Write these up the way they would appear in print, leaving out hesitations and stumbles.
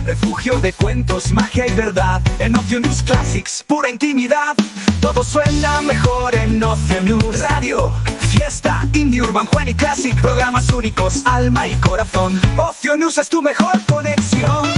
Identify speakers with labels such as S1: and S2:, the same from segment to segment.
S1: Refugio de cuentos, magia y verdad. En Ocio News Classics, pura intimidad. Todo suena mejor en Ocio News Radio. Fiesta, indie, urban, juvenil y classic. Programas únicos, alma y corazón. Ocio News es tu mejor conexión.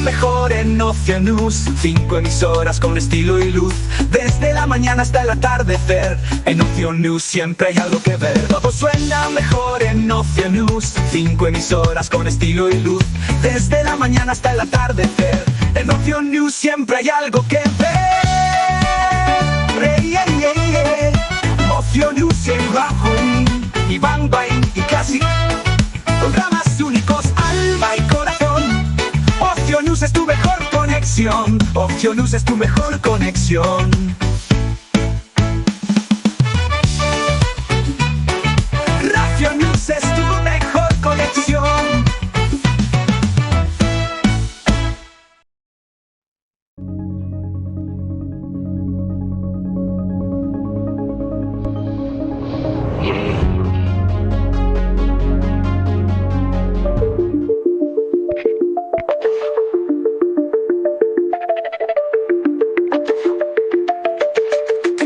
S1: Mejor en Ocio News, 5 emisoras con estilo y luz, desde la mañana hasta el atardecer. En Ocio News siempre hay algo que ver. Todo suena mejor en Ocio News, 5 emisoras con estilo y luz, desde la mañana hasta el atardecer. En Ocio News siempre hay algo que ver. Ocio News en Rajoy y Bang Bang y casi programas únicos, alma y corazón. Ocio News es tu mejor conexión. Ocio News es tu mejor conexión. Ocio News es tu mejor conexión.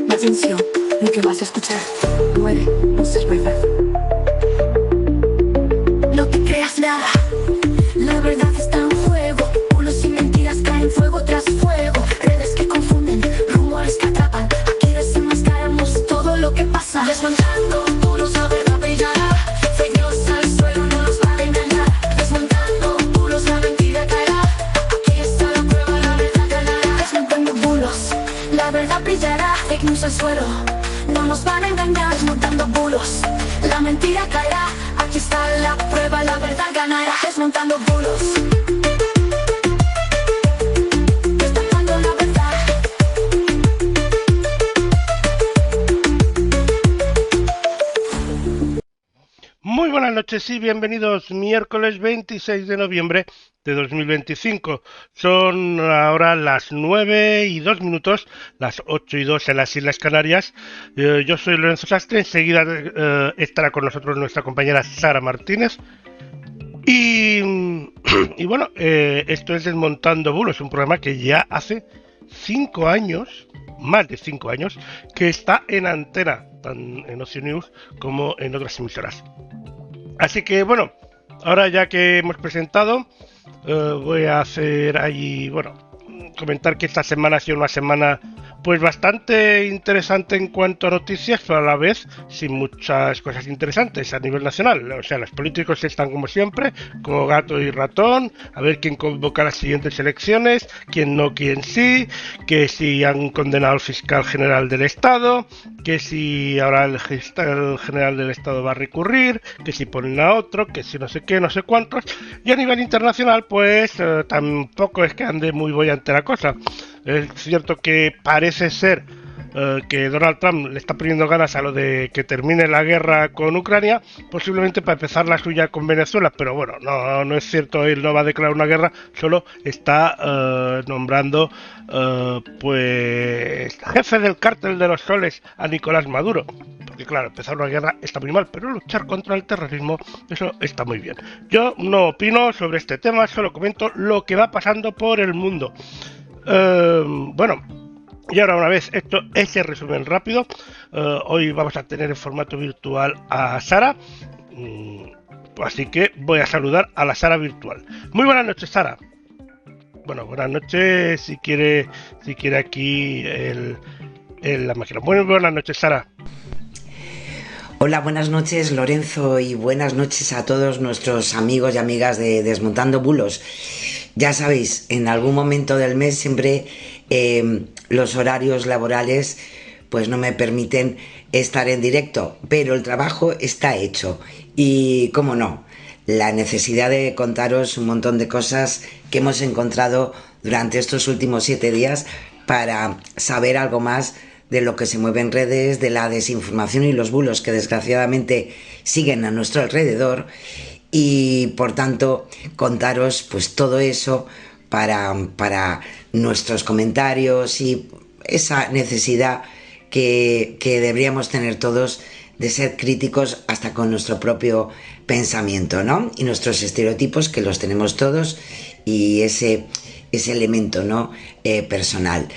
S2: Atención, lo que vas a escuchar puede no ser verdad. No te creas nada, la verdad está en juego. Bulos y mentiras caen fuego tras fuego. Redes que confunden, rumores que atrapan. Aquí desenmascaramos todo lo que pasa. Desmontando bulos, la verdad brillará. Fake news al suelo, no nos van a engañar. Desmontando bulos, la mentira caerá. Aquí está la prueba, la verdad ganará. Desmontando bulos, la verdad brillará. Fake news al suelo, no nos van a engañar. Desmontando bulos, la mentira caerá. Aquí está la prueba, la verdad ganará. Desmontando bulos, destapando la verdad.
S3: Muy buenas noches y bienvenidos miércoles 26 de noviembre de 2025. Son ahora las 9:02, las 8:02 en las Islas Canarias. Yo soy Lorenzo Sastre, enseguida estará con nosotros nuestra compañera Sara Martínez. Y bueno, esto es Desmontando Bulos, un programa que ya hace 5 años, más de 5 años, que está en antena, tanto en Ocio News como en otras emisoras. Así que bueno, ahora ya que hemos presentado, voy a hacer ahí, comentar que esta semana ha sido una semana pues bastante interesante en cuanto a noticias, pero a la vez sin muchas cosas interesantes a nivel nacional. O sea, los políticos están como siempre, como gato y ratón, a ver quién convoca las siguientes elecciones, quién no, quién sí, que si han condenado al fiscal general del Estado, que si ahora el fiscal general del Estado va a recurrir, que si ponen a otro, que si no sé qué, no sé cuántos. Y a nivel internacional, pues tampoco es que ande muy boyante la cosa. Es cierto que parece ser que Donald Trump le está poniendo ganas a lo de que termine la guerra con Ucrania, posiblemente para empezar la suya con Venezuela, pero bueno, no es cierto, él no va a declarar una guerra, solo está nombrando pues jefe del cártel de los soles a Nicolás Maduro, porque claro, empezar una guerra está muy mal, pero luchar contra el terrorismo, eso está muy bien. Yo no opino sobre este tema, solo comento lo que va pasando por el mundo. Y ahora, una vez esto, ese resumen rápido, hoy vamos a tener en formato virtual a Sara, así que voy a saludar a la Sara virtual. Muy buenas noches, Sara. Bueno, buenas noches, si quiere aquí la máquina. Muy buenas noches, Sara.
S4: Hola, buenas noches, Lorenzo, y buenas noches a todos nuestros amigos y amigas de Desmontando Bulos. Ya sabéis, en algún momento del mes siempre los horarios laborales pues no me permiten estar en directo, pero el trabajo está hecho y, cómo no, la necesidad de contaros un montón de cosas que hemos encontrado durante estos últimos 7 días para saber algo más de lo que se mueve en redes, de la desinformación y los bulos que desgraciadamente siguen a nuestro alrededor, y por tanto contaros pues todo eso para nuestros comentarios y esa necesidad que deberíamos tener todos de ser críticos hasta con nuestro propio pensamiento, ¿no? Y nuestros estereotipos, que los tenemos todos, y ese elemento, ¿no? Personal.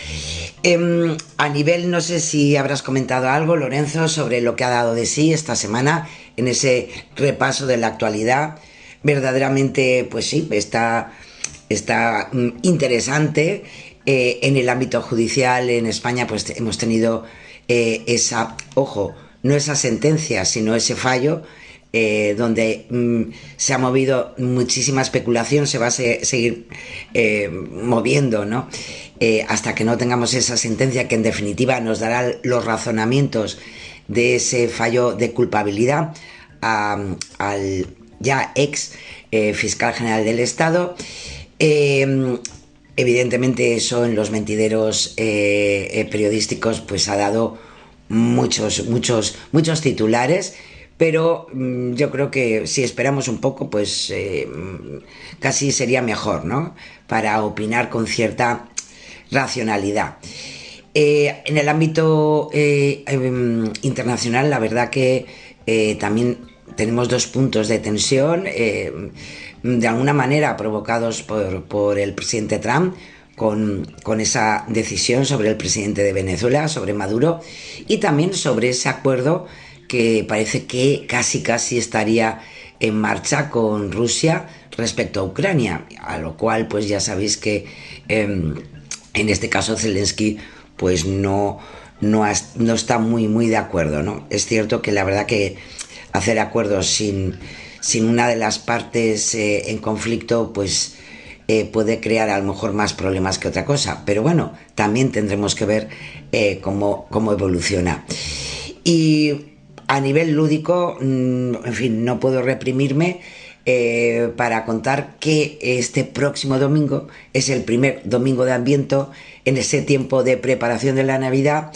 S4: A nivel, no sé si habrás comentado algo, Lorenzo, sobre lo que ha dado de sí esta semana en ese repaso de la actualidad. Verdaderamente, pues sí, está interesante. En el ámbito judicial en España pues hemos tenido no esa sentencia, sino ese fallo, donde se ha movido muchísima especulación, se va a seguir moviendo, ¿no? Hasta que no tengamos esa sentencia que en definitiva nos dará los razonamientos de ese fallo de culpabilidad al ya ex fiscal general del Estado. Evidentemente eso en los mentideros periodísticos pues ha dado muchos titulares, pero yo creo que si esperamos un poco pues casi sería mejor, ¿no? Para opinar con cierta racionalidad. En el ámbito internacional, la verdad que también tenemos dos puntos de tensión, de alguna manera provocados por el presidente Trump, con esa decisión sobre el presidente de Venezuela, sobre Maduro, y también sobre ese acuerdo que parece que casi estaría en marcha con Rusia respecto a Ucrania, a lo cual pues ya sabéis que en este caso Zelensky pues no está muy de acuerdo, ¿no? Es cierto que la verdad que hacer acuerdos sin una de las partes en conflicto pues puede crear a lo mejor más problemas que otra cosa, pero bueno, también tendremos que ver cómo evoluciona. Y a nivel lúdico, en fin, no puedo reprimirme para contar que este próximo domingo es el primer domingo de Adviento, en ese tiempo de preparación de la Navidad,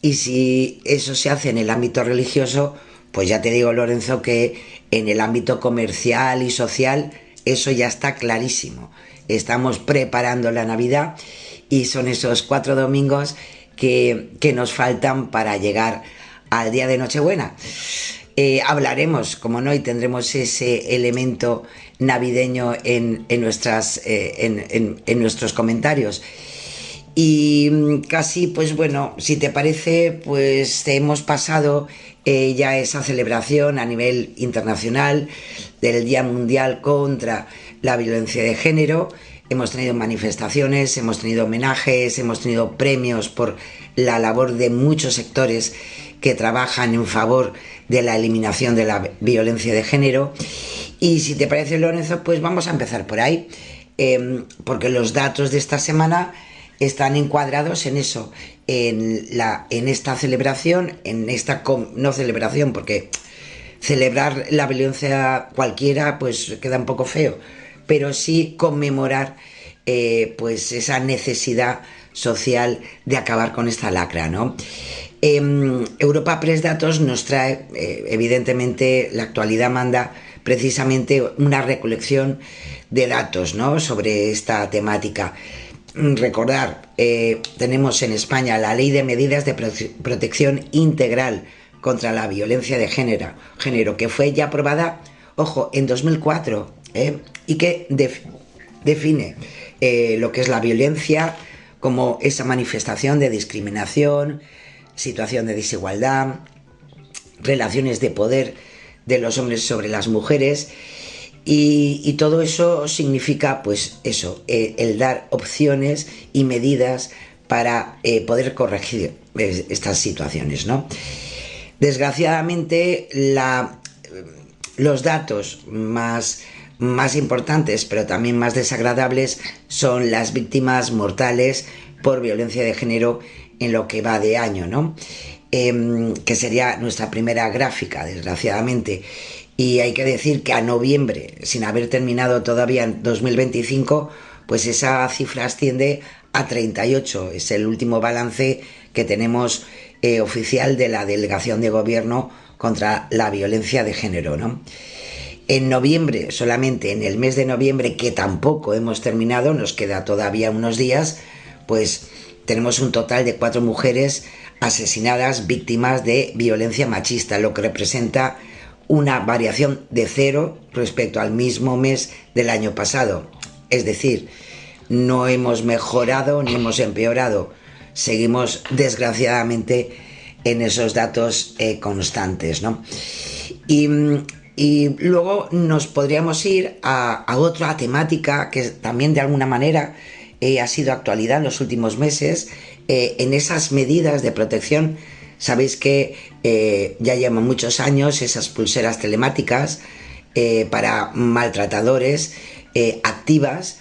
S4: y si eso se hace en el ámbito religioso, pues ya te digo, Lorenzo, que en el ámbito comercial y social eso ya está clarísimo. Estamos preparando la Navidad y son esos 4 domingos que nos faltan para llegar al día de Nochebuena. Hablaremos, como no, y tendremos ese elemento navideño en nuestros comentarios. Y casi, pues bueno, si te parece, pues hemos pasado ya esa celebración a nivel internacional del Día Mundial contra la Violencia de Género. Hemos tenido manifestaciones, hemos tenido homenajes, hemos tenido premios por la labor de muchos sectores que trabajan en favor de la eliminación de la violencia de género. Y si te parece, Lorenzo, pues vamos a empezar por ahí, porque los datos de esta semana están encuadrados en eso, en esta celebración, no celebración, porque celebrar la violencia cualquiera pues queda un poco feo, pero sí conmemorar pues esa necesidad social de acabar con esta lacra, ¿no? Europa Press Datos nos trae, evidentemente la actualidad manda precisamente una recolección de datos, ¿no?, sobre esta temática. Recordar, tenemos en España la Ley de Medidas de Protección Integral contra la Violencia de Género, que fue ya aprobada, ojo, en 2004, y que define lo que es la violencia como esa manifestación de discriminación, situación de desigualdad, relaciones de poder de los hombres sobre las mujeres, y todo eso significa pues eso, el dar opciones y medidas para poder corregir estas situaciones, ¿no? Desgraciadamente los datos más importantes, pero también más desagradables, son las víctimas mortales por violencia de género en lo que va de año, ¿no? Que sería nuestra primera gráfica, desgraciadamente. Y hay que decir que a noviembre, sin haber terminado todavía en 2025, pues esa cifra asciende a 38. Es el último balance que tenemos oficial de la Delegación de Gobierno contra la Violencia de Género, ¿no? En noviembre, solamente en el mes de noviembre, que tampoco hemos terminado, nos queda todavía unos días, pues tenemos un total de 4 mujeres asesinadas víctimas de violencia machista, lo que representa una variación de 0 respecto al mismo mes del año pasado. Es decir, no hemos mejorado ni hemos empeorado, seguimos desgraciadamente en esos datos constantes, ¿no? Y luego nos podríamos ir a otra temática que también de alguna manera ha sido actualidad en los últimos meses, en esas medidas de protección. Sabéis que ya llevan muchos años esas pulseras telemáticas para maltratadores activas,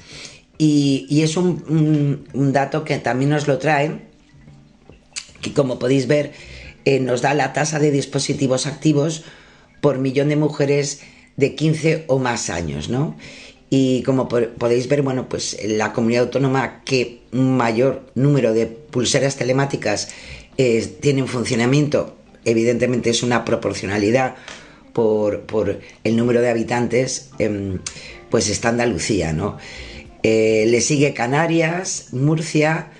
S4: y es un dato que también nos lo trae, que como podéis ver nos da la tasa de dispositivos activos por millón de mujeres de 15 o más años, ¿no? Y como podéis ver, bueno, pues la comunidad autónoma que un mayor número de pulseras telemáticas tiene en funcionamiento, evidentemente es una proporcionalidad por el número de habitantes, pues está Andalucía, ¿no? Le sigue Canarias, Murcia,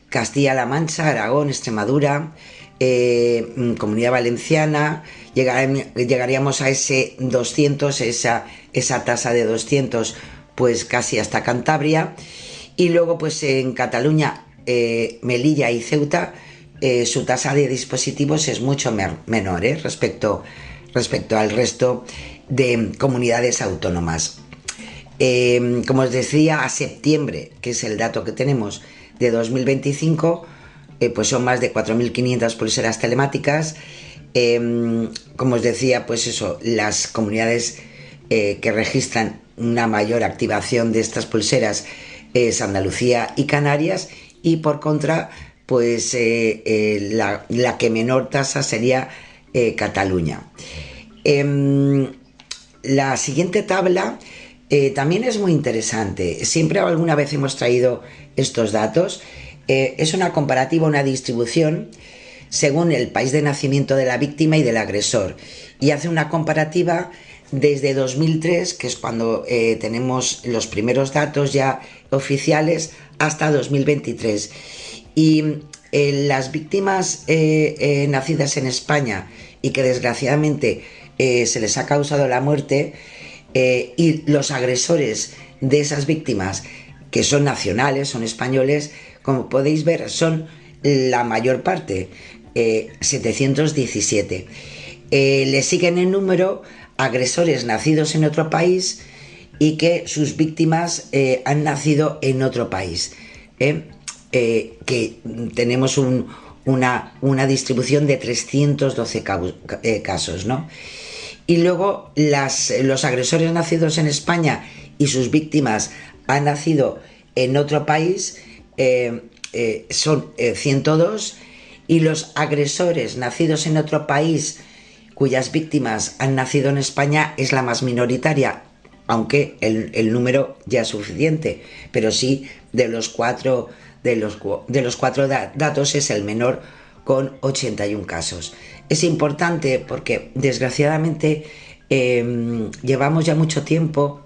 S4: Castilla-La Mancha, Aragón, Extremadura, Comunidad Valenciana. Llegaríamos a ese 200, esa tasa de 200, pues casi hasta Cantabria. Y luego pues en Cataluña, Melilla y Ceuta, su tasa de dispositivos es mucho menor respecto al resto de comunidades autónomas. Como os decía, a septiembre, que es el dato que tenemos de 2025, pues son más de 4.500 pulseras telemáticas. Como os decía, pues eso, las comunidades que registran una mayor activación de estas pulseras es Andalucía y Canarias, y por contra, pues la que menor tasa sería Cataluña. La siguiente tabla también es muy interesante. Siempre alguna vez hemos traído estos datos. Es una comparativa, una distribución según el país de nacimiento de la víctima y del agresor, y hace una comparativa desde 2003, que es cuando tenemos los primeros datos ya oficiales, hasta 2023. Y las víctimas nacidas en España y que desgraciadamente se les ha causado la muerte, y los agresores de esas víctimas, que son nacionales, son españoles, como podéis ver, son la mayor parte, 717. Le siguen en número agresores nacidos en otro país y que sus víctimas han nacido en otro país, que tenemos una distribución de 312 casos, ¿no? Y luego los agresores nacidos en España y sus víctimas han nacido en otro país, son 102, y los agresores nacidos en otro país cuyas víctimas han nacido en España es la más minoritaria, aunque el número ya es suficiente, pero sí de los cuatro datos es el menor, con 81 casos. Es importante porque desgraciadamente llevamos ya mucho tiempo,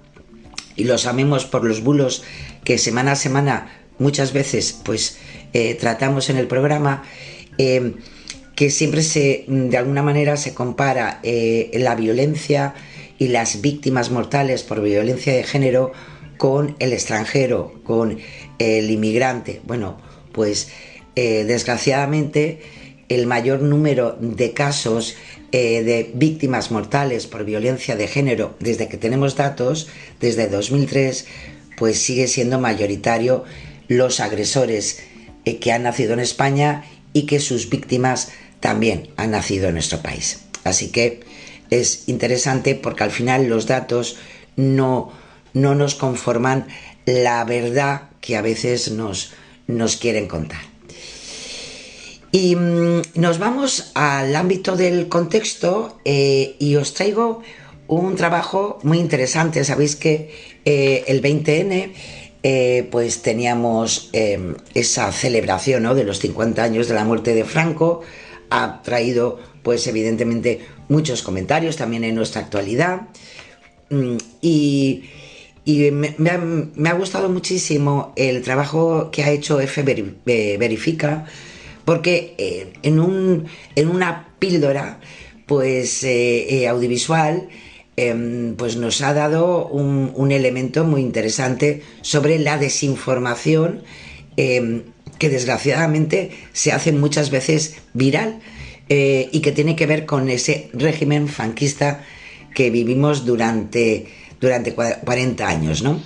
S4: y lo sabemos por los bulos que semana a semana muchas veces pues tratamos en el programa, que siempre de alguna manera se compara la violencia y las víctimas mortales por violencia de género con el extranjero, con el inmigrante. Bueno, pues desgraciadamente el mayor número de casos de víctimas mortales por violencia de género, desde que tenemos datos, desde 2003, pues sigue siendo mayoritario los agresores que han nacido en España y que sus víctimas también han nacido en nuestro país. Así que es interesante porque al final los datos no nos conforman la verdad que a veces nos quieren contar. Y nos vamos al ámbito del contexto, y os traigo un trabajo muy interesante. Sabéis que el 20N pues teníamos esa celebración, ¿no?, de los 50 años de la muerte de Franco. Ha traído, pues evidentemente, muchos comentarios también en nuestra actualidad. Y me ha gustado muchísimo el trabajo que ha hecho Verifica, porque en una píldora pues audiovisual, pues nos ha dado un elemento muy interesante sobre la desinformación, que desgraciadamente se hace muchas veces viral, y que tiene que ver con ese régimen franquista que vivimos durante 40 años, ¿no?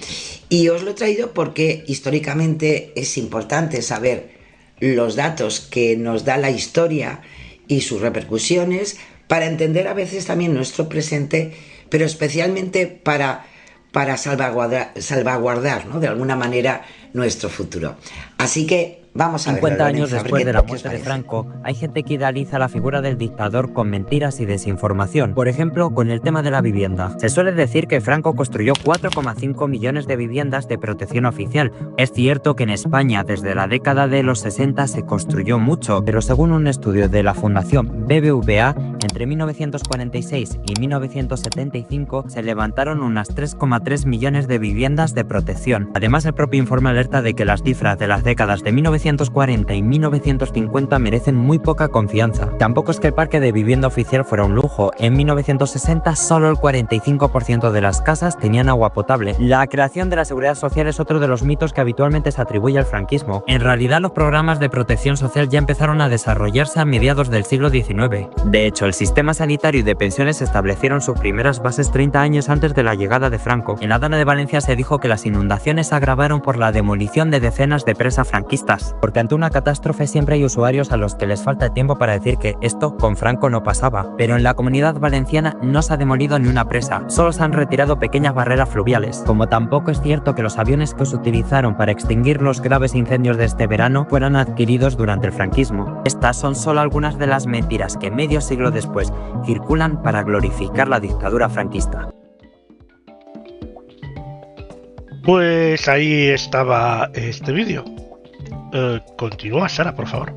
S4: Y os lo he traído porque históricamente es importante saber los datos que nos da la historia y sus repercusiones para entender a veces también nuestro presente, pero especialmente para salvaguardar, ¿no?, de alguna manera nuestro futuro. Así que vamos a ver.
S5: 50 años después de la muerte de Franco, hay gente que idealiza la figura del dictador con mentiras y desinformación. Por ejemplo, con el tema de la vivienda. Se suele decir que Franco construyó 4,5 millones de viviendas de protección oficial. Es cierto que en España desde la década de los 60 se construyó mucho, pero según un estudio de la Fundación BBVA, entre 1946 y 1975 se levantaron unas 3,3 millones de viviendas de protección. Además, el propio informe alerta de que las cifras de las décadas de 1940 y 1950 merecen muy poca confianza. Tampoco es que el parque de vivienda oficial fuera un lujo. En 1960 solo el 45% de las casas tenían agua potable. La creación de la seguridad social es otro de los mitos que habitualmente se atribuye al franquismo. En realidad, los programas de protección social ya empezaron a desarrollarse a mediados del siglo XIX. De hecho, el sistema sanitario y de pensiones establecieron sus primeras bases 30 años antes de la llegada de Franco. En la Dana de Valencia se dijo que las inundaciones se agravaron por la demolición de decenas de presas franquistas, porque ante una catástrofe siempre hay usuarios a los que les falta tiempo para decir que esto con Franco no pasaba. Pero en la Comunidad Valenciana no se ha demolido ni una presa, solo se han retirado pequeñas barreras fluviales. Como tampoco es cierto que los aviones que se utilizaron para extinguir los graves incendios de este verano fueran adquiridos durante el franquismo. Estas son solo algunas de las mentiras que medio siglo después circulan para glorificar la dictadura franquista.
S3: Pues ahí estaba este vídeo. Continúa, Sara, por favor.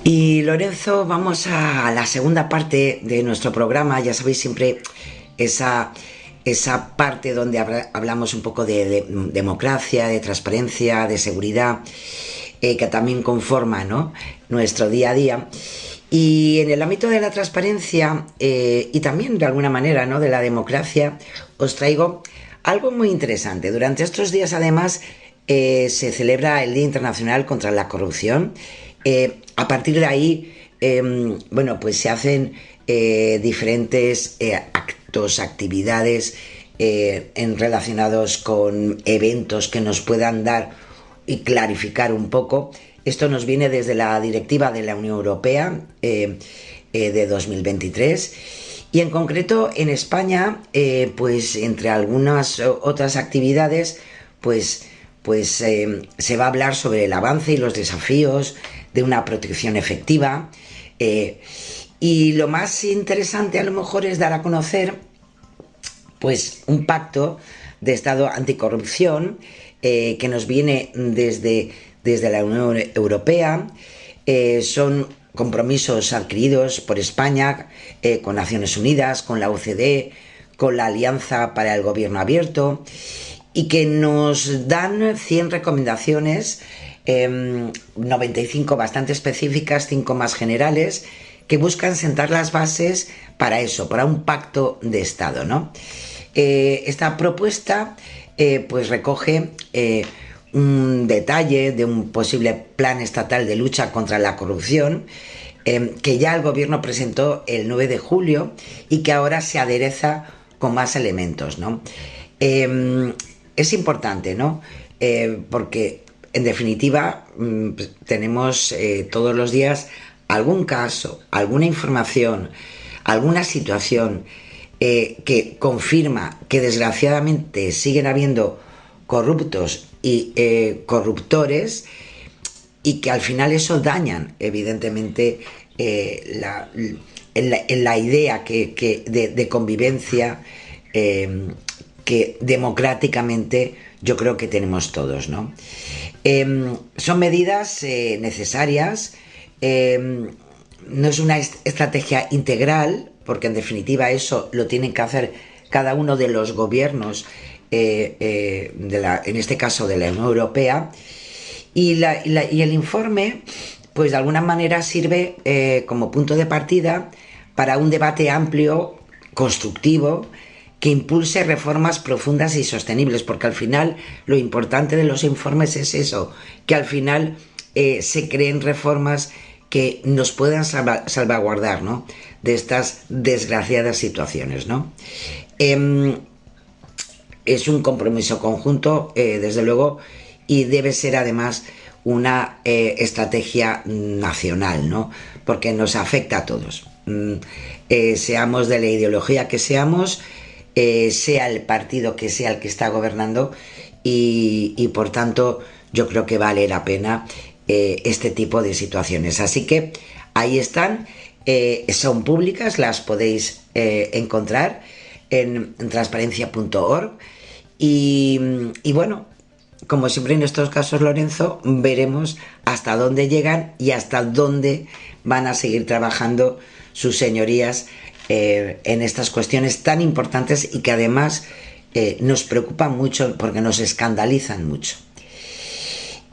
S4: Y Lorenzo, vamos a la segunda parte de nuestro programa. Ya sabéis, siempre esa parte donde hablamos un poco de democracia, de transparencia, de seguridad, que también conforma, ¿no?, nuestro día a día. Y en el ámbito de la transparencia, y también de alguna manera, ¿no?, de la democracia, os traigo algo muy interesante. Durante estos días, además, se celebra el Día Internacional contra la Corrupción. A partir de ahí, bueno, pues se hacen diferentes actos, actividades relacionados con eventos que nos puedan dar y clarificar un poco. Esto nos viene desde la Directiva de la Unión Europea de 2023. Y en concreto en España, pues entre algunas otras actividades, pues se va a hablar sobre el avance y los desafíos de una protección efectiva. Y lo más interesante a lo mejor es dar a conocer pues un pacto de Estado anticorrupción que nos viene desde la Unión Europea. Son compromisos adquiridos por España con Naciones Unidas, con la OCDE, con la Alianza para el Gobierno Abierto, y que nos dan 100 recomendaciones, 95 bastante específicas, 5 más generales, que buscan sentar las bases para eso, para un pacto de Estado, ¿no? Esta propuesta pues recoge un detalle de un posible plan estatal de lucha contra la corrupción, que ya el gobierno presentó el 9 de julio y que ahora se adereza con más elementos, ¿no? Es importante, ¿no? Porque en definitiva tenemos todos los días algún caso, alguna información, alguna situación que confirma que desgraciadamente siguen habiendo corruptos y corruptores, y que al final eso dañan evidentemente la idea de convivencia que que democráticamente yo creo que tenemos todos, ¿no? Son medidas necesarias, no es una estrategia integral, porque en definitiva eso lo tienen que hacer cada uno de los gobiernos, en este caso de la Unión Europea, y el informe, pues de alguna manera sirve como punto de partida para un debate amplio, constructivo, que impulse reformas profundas y sostenibles, porque al final lo importante de los informes es eso, que al final se creen reformas que nos puedan salvaguardar, ¿no?, de estas desgraciadas situaciones, ¿no? Es un compromiso conjunto, desde luego, y debe ser además una estrategia nacional, ¿no?, porque nos afecta a todos. Seamos de la ideología que seamos, sea el partido que sea el que está gobernando, y por tanto yo creo que vale la pena este tipo de situaciones. Así que ahí están, son públicas, las podéis encontrar en transparencia.org, y bueno, como siempre en estos casos, Lorenzo, veremos hasta dónde llegan y hasta dónde van a seguir trabajando sus señorías en estas cuestiones tan importantes y que además nos preocupan mucho porque nos escandalizan mucho.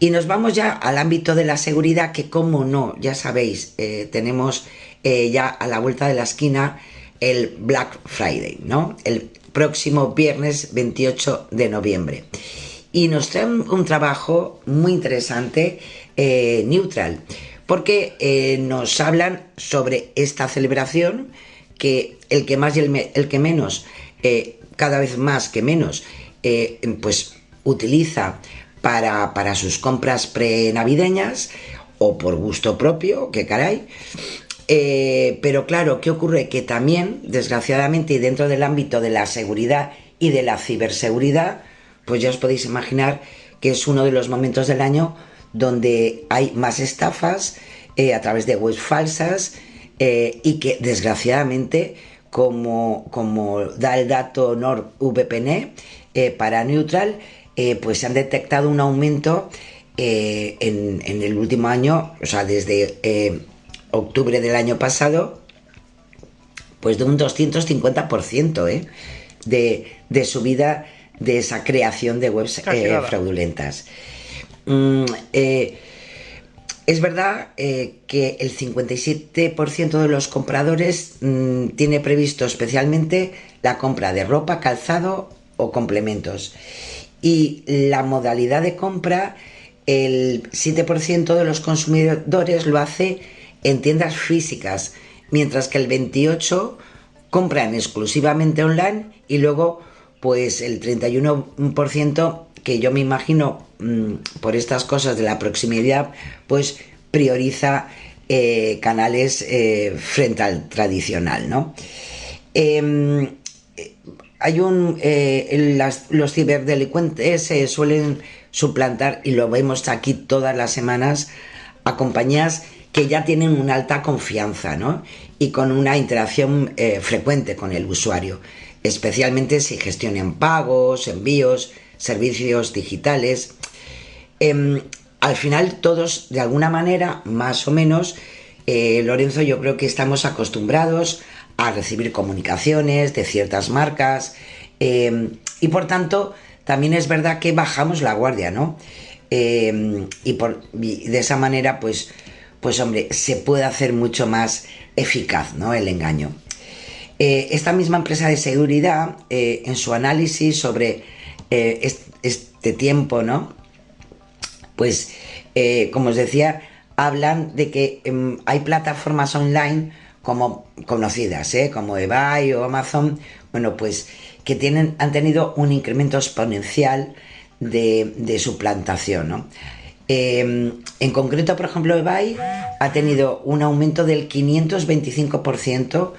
S4: Y nos vamos ya al ámbito de la seguridad, que como no, ya sabéis, tenemos ya a la vuelta de la esquina el Black Friday, ¿no?, el próximo viernes 28 de noviembre. Y nos traen un trabajo muy interesante, Neutral, porque nos hablan sobre esta celebración que el que más y el que menos, cada vez más que menos, pues utiliza para sus compras prenavideñas o por gusto propio, que caray. Pero claro, ¿qué ocurre? Que también, desgraciadamente, y dentro del ámbito de la seguridad y de la ciberseguridad, pues ya os podéis imaginar que es uno de los momentos del año donde hay más estafas a través de webs falsas, y que desgraciadamente, como da el dato NordVPN para Neutral, pues se han detectado un aumento en el último año, o sea, desde octubre del año pasado, pues de un 250% de subida de esa creación de webs fraudulentas. Es verdad que el 57% de los compradores tiene previsto especialmente la compra de ropa, calzado o complementos. Y la modalidad de compra, el 7% de los consumidores lo hace en tiendas físicas, mientras que el 28% compran exclusivamente online, y luego pues el 31%, que yo me imagino por estas cosas de la proximidad, pues prioriza canales frente al tradicional, ¿no? Los ciberdelincuentes suelen suplantar, y lo vemos aquí todas las semanas, a compañías que ya tienen una alta confianza, ¿no?, y con una interacción frecuente con el usuario, especialmente si gestionan pagos, envíos, servicios digitales. Al final todos, de alguna manera, más o menos, Lorenzo, yo creo que estamos acostumbrados a recibir comunicaciones de ciertas marcas, y por tanto también es verdad que bajamos la guardia, ¿no? Y de esa manera pues hombre, se puede hacer mucho más eficaz, ¿no?, el engaño. Esta misma empresa de seguridad, en su análisis sobre este tiempo, ¿no?, pues como os decía, hablan de que hay plataformas online como conocidas, como eBay o Amazon, bueno, pues que han tenido un incremento exponencial de suplantación, ¿no? En concreto, por ejemplo, eBay ha tenido un aumento del 525%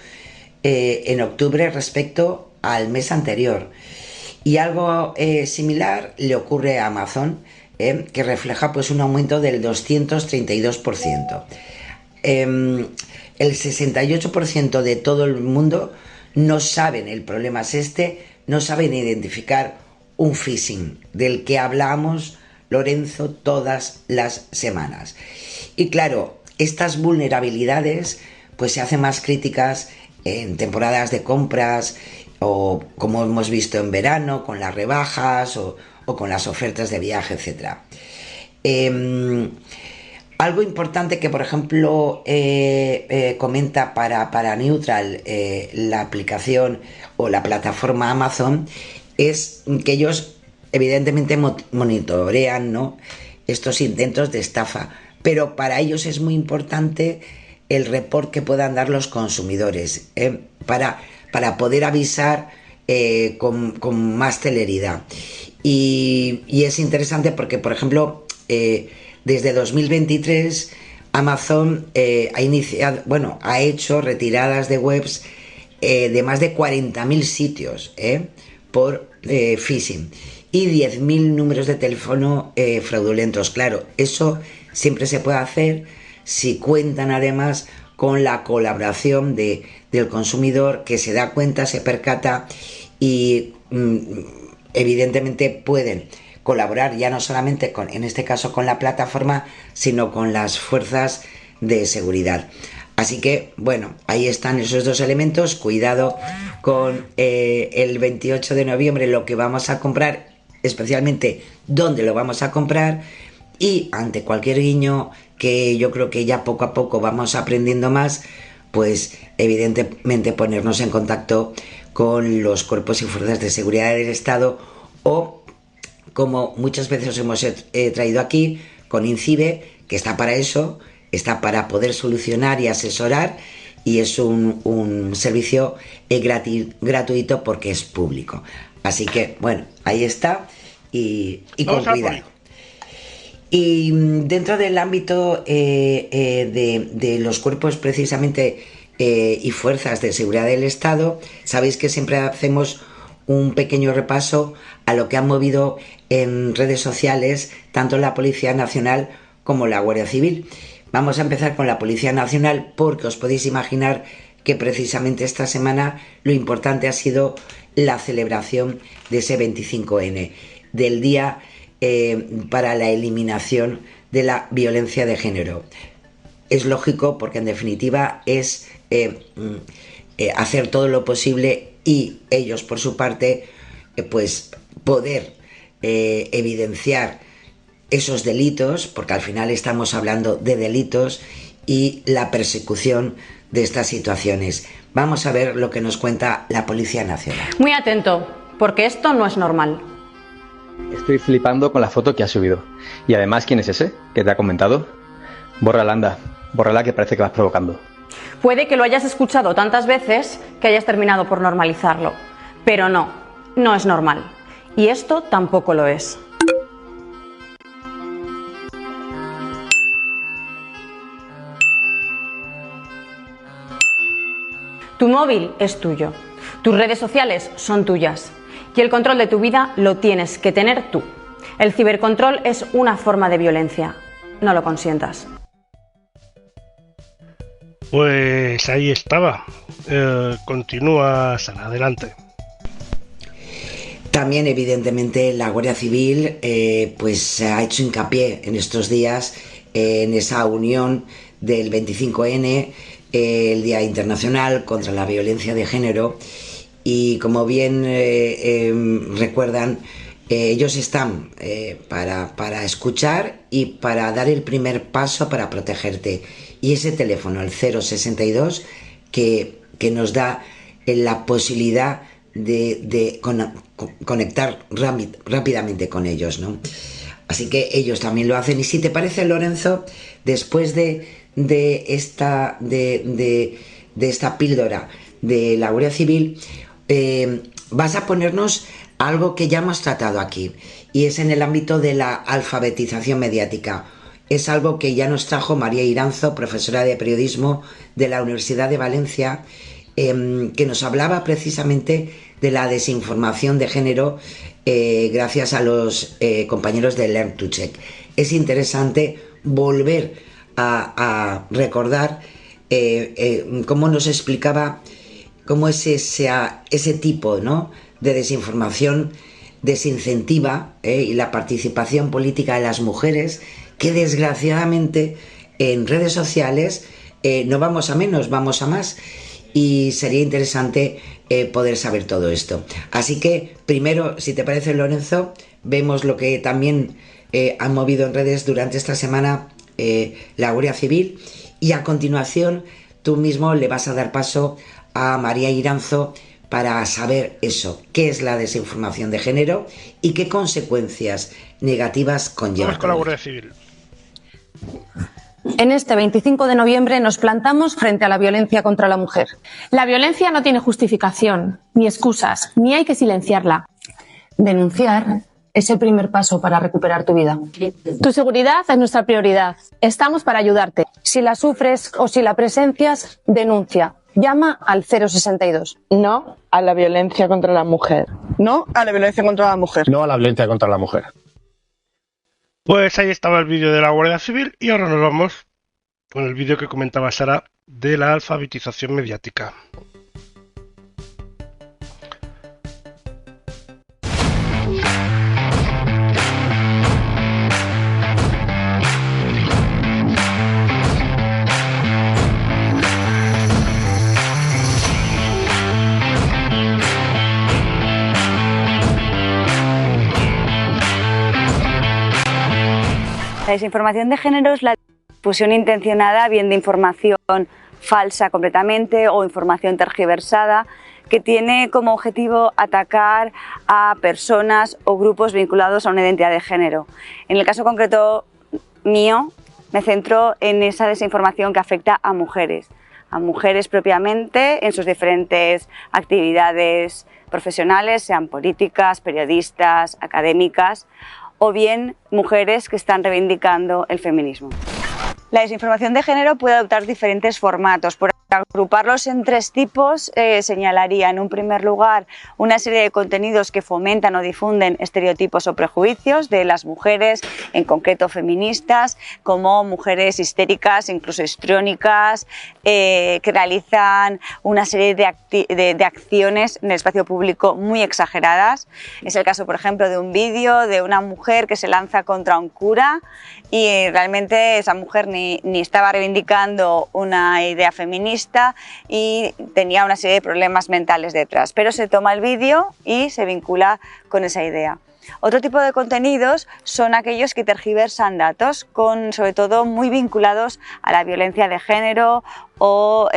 S4: en octubre respecto al mes anterior, y algo similar le ocurre a Amazon, que refleja pues un aumento del 232%. El 68% de todo el mundo no saben el problema es este, no saben identificar un phishing, del que hablamos, Lorenzo, todas las semanas. Y claro, estas vulnerabilidades pues se hacen más críticas en temporadas de compras o como hemos visto en verano con las rebajas o con las ofertas de viaje, etc. Algo importante que, por ejemplo, comenta para Neutral la aplicación o la plataforma Amazon es que ellos evidentemente monitorean, ¿no?, estos intentos de estafa, pero para ellos es muy importante el report que puedan dar los consumidores para poder avisar con más celeridad. Y es interesante porque, por ejemplo, desde 2023 Amazon ha hecho retiradas de webs de más de 40.000 sitios por phishing y 10.000 números de teléfono fraudulentos. Claro, eso siempre se puede hacer si cuentan además con la colaboración del consumidor, que se da cuenta, se percata y evidentemente pueden colaborar ya no solamente en este caso con la plataforma, sino con las fuerzas de seguridad. Así que, bueno, ahí están esos dos elementos. Cuidado con el 28 de noviembre lo que vamos a comprar, especialmente dónde lo vamos a comprar, y ante cualquier guiño, que yo creo que ya poco a poco vamos aprendiendo más, pues evidentemente ponernos en contacto con los cuerpos y fuerzas de seguridad del Estado o, como muchas veces hemos traído aquí, con INCIBE, que está para eso, está para poder solucionar y asesorar, y es un servicio gratuito porque es público. Así que, bueno, ahí está, y con cuidado. Y dentro del ámbito de los cuerpos precisamente y fuerzas de seguridad del Estado, sabéis que siempre hacemos un pequeño repaso a lo que han movido en redes sociales tanto la Policía Nacional como la Guardia Civil. Vamos a empezar con la Policía Nacional porque os podéis imaginar que precisamente esta semana lo importante ha sido la celebración de ese 25N, del Día para la eliminación de la violencia de género. Es lógico porque en definitiva es hacer todo lo posible y ellos por su parte pues poder evidenciar esos delitos, porque al final estamos hablando de delitos, y la persecución de estas situaciones. Vamos a ver lo que nos cuenta la Policía Nacional.
S6: Muy atento, porque esto no es normal.
S7: Estoy flipando con la foto que has subido. Y además, ¿quién es ese que te ha comentado? Bórrala, anda. Bórrala, que parece que vas provocando.
S6: Puede que lo hayas escuchado tantas veces que hayas terminado por normalizarlo. Pero no es normal. Y esto tampoco lo es. Tu móvil es tuyo. Tus redes sociales son tuyas. Y el control de tu vida lo tienes que tener tú. El cibercontrol es una forma de violencia. No lo consientas.
S3: Pues ahí estaba. Continúa, Sara, adelante.
S4: También, evidentemente, la Guardia Civil pues se ha hecho hincapié en estos días en esa unión del 25N, el Día Internacional contra la Violencia de Género. Y como bien recuerdan, ellos están para escuchar y para dar el primer paso para protegerte. Y ese teléfono, el 062, que nos da la posibilidad de conectar rápidamente con ellos, ¿no? Así que ellos también lo hacen. Y si te parece, Lorenzo, después de esta píldora de la Guardia Civil, vas a ponernos algo que ya hemos tratado aquí, y es en el ámbito de la alfabetización mediática. Es algo que ya nos trajo María Iranzo, profesora de periodismo de la Universidad de Valencia, que nos hablaba precisamente de la desinformación de género gracias a los compañeros de Learn to Check. Es interesante volver a recordar cómo nos explicaba cómo es ese tipo, ¿no?, de desinformación desincentiva y la participación política de las mujeres, que desgraciadamente en redes sociales no vamos a menos, vamos a más, y sería interesante poder saber todo esto. Así que primero, si te parece, Lorenzo, vemos lo que también han movido en redes durante esta semana la Guardia Civil, y a continuación tú mismo le vas a dar paso a María Iranzo para saber eso, qué es la desinformación de género y qué consecuencias negativas conlleva.
S3: Vamos con la Guardia Civil.
S8: En este 25 de noviembre nos plantamos frente a la violencia contra la mujer.
S9: La violencia no tiene justificación, ni excusas, ni hay que silenciarla.
S8: Denunciar es el primer paso para recuperar tu vida.
S9: Tu seguridad es nuestra prioridad. Estamos para ayudarte.
S8: Si la sufres o si la presencias, denuncia. Llama al 062.
S10: No a la violencia contra la mujer. No a la violencia contra la mujer.
S11: No a la violencia contra la mujer.
S3: Pues ahí estaba el vídeo de la Guardia Civil y ahora nos vamos con el vídeo que comentaba Sara de la alfabetización mediática.
S12: La desinformación de género es la difusión intencionada bien de información falsa completamente o información tergiversada que tiene como objetivo atacar a personas o grupos vinculados a una identidad de género. En el caso concreto mío, me centro en esa desinformación que afecta a mujeres propiamente en sus diferentes actividades profesionales, sean políticas, periodistas, académicas, o bien mujeres que están reivindicando el feminismo. La desinformación de género puede adoptar diferentes formatos. Por agruparlos en tres tipos, señalaría en un primer lugar una serie de contenidos que fomentan o difunden estereotipos o prejuicios de las mujeres, en concreto feministas, como mujeres histéricas, incluso histriónicas, que realizan una serie de acciones en el espacio público muy exageradas. Es el caso, por ejemplo, de un vídeo de una mujer que se lanza contra un cura y realmente esa mujer ni estaba reivindicando una idea feminista y tenía una serie de problemas mentales detrás, pero se toma el vídeo y se vincula con esa idea. Otro tipo de contenidos son aquellos que tergiversan datos, sobre todo muy vinculados a la violencia de género o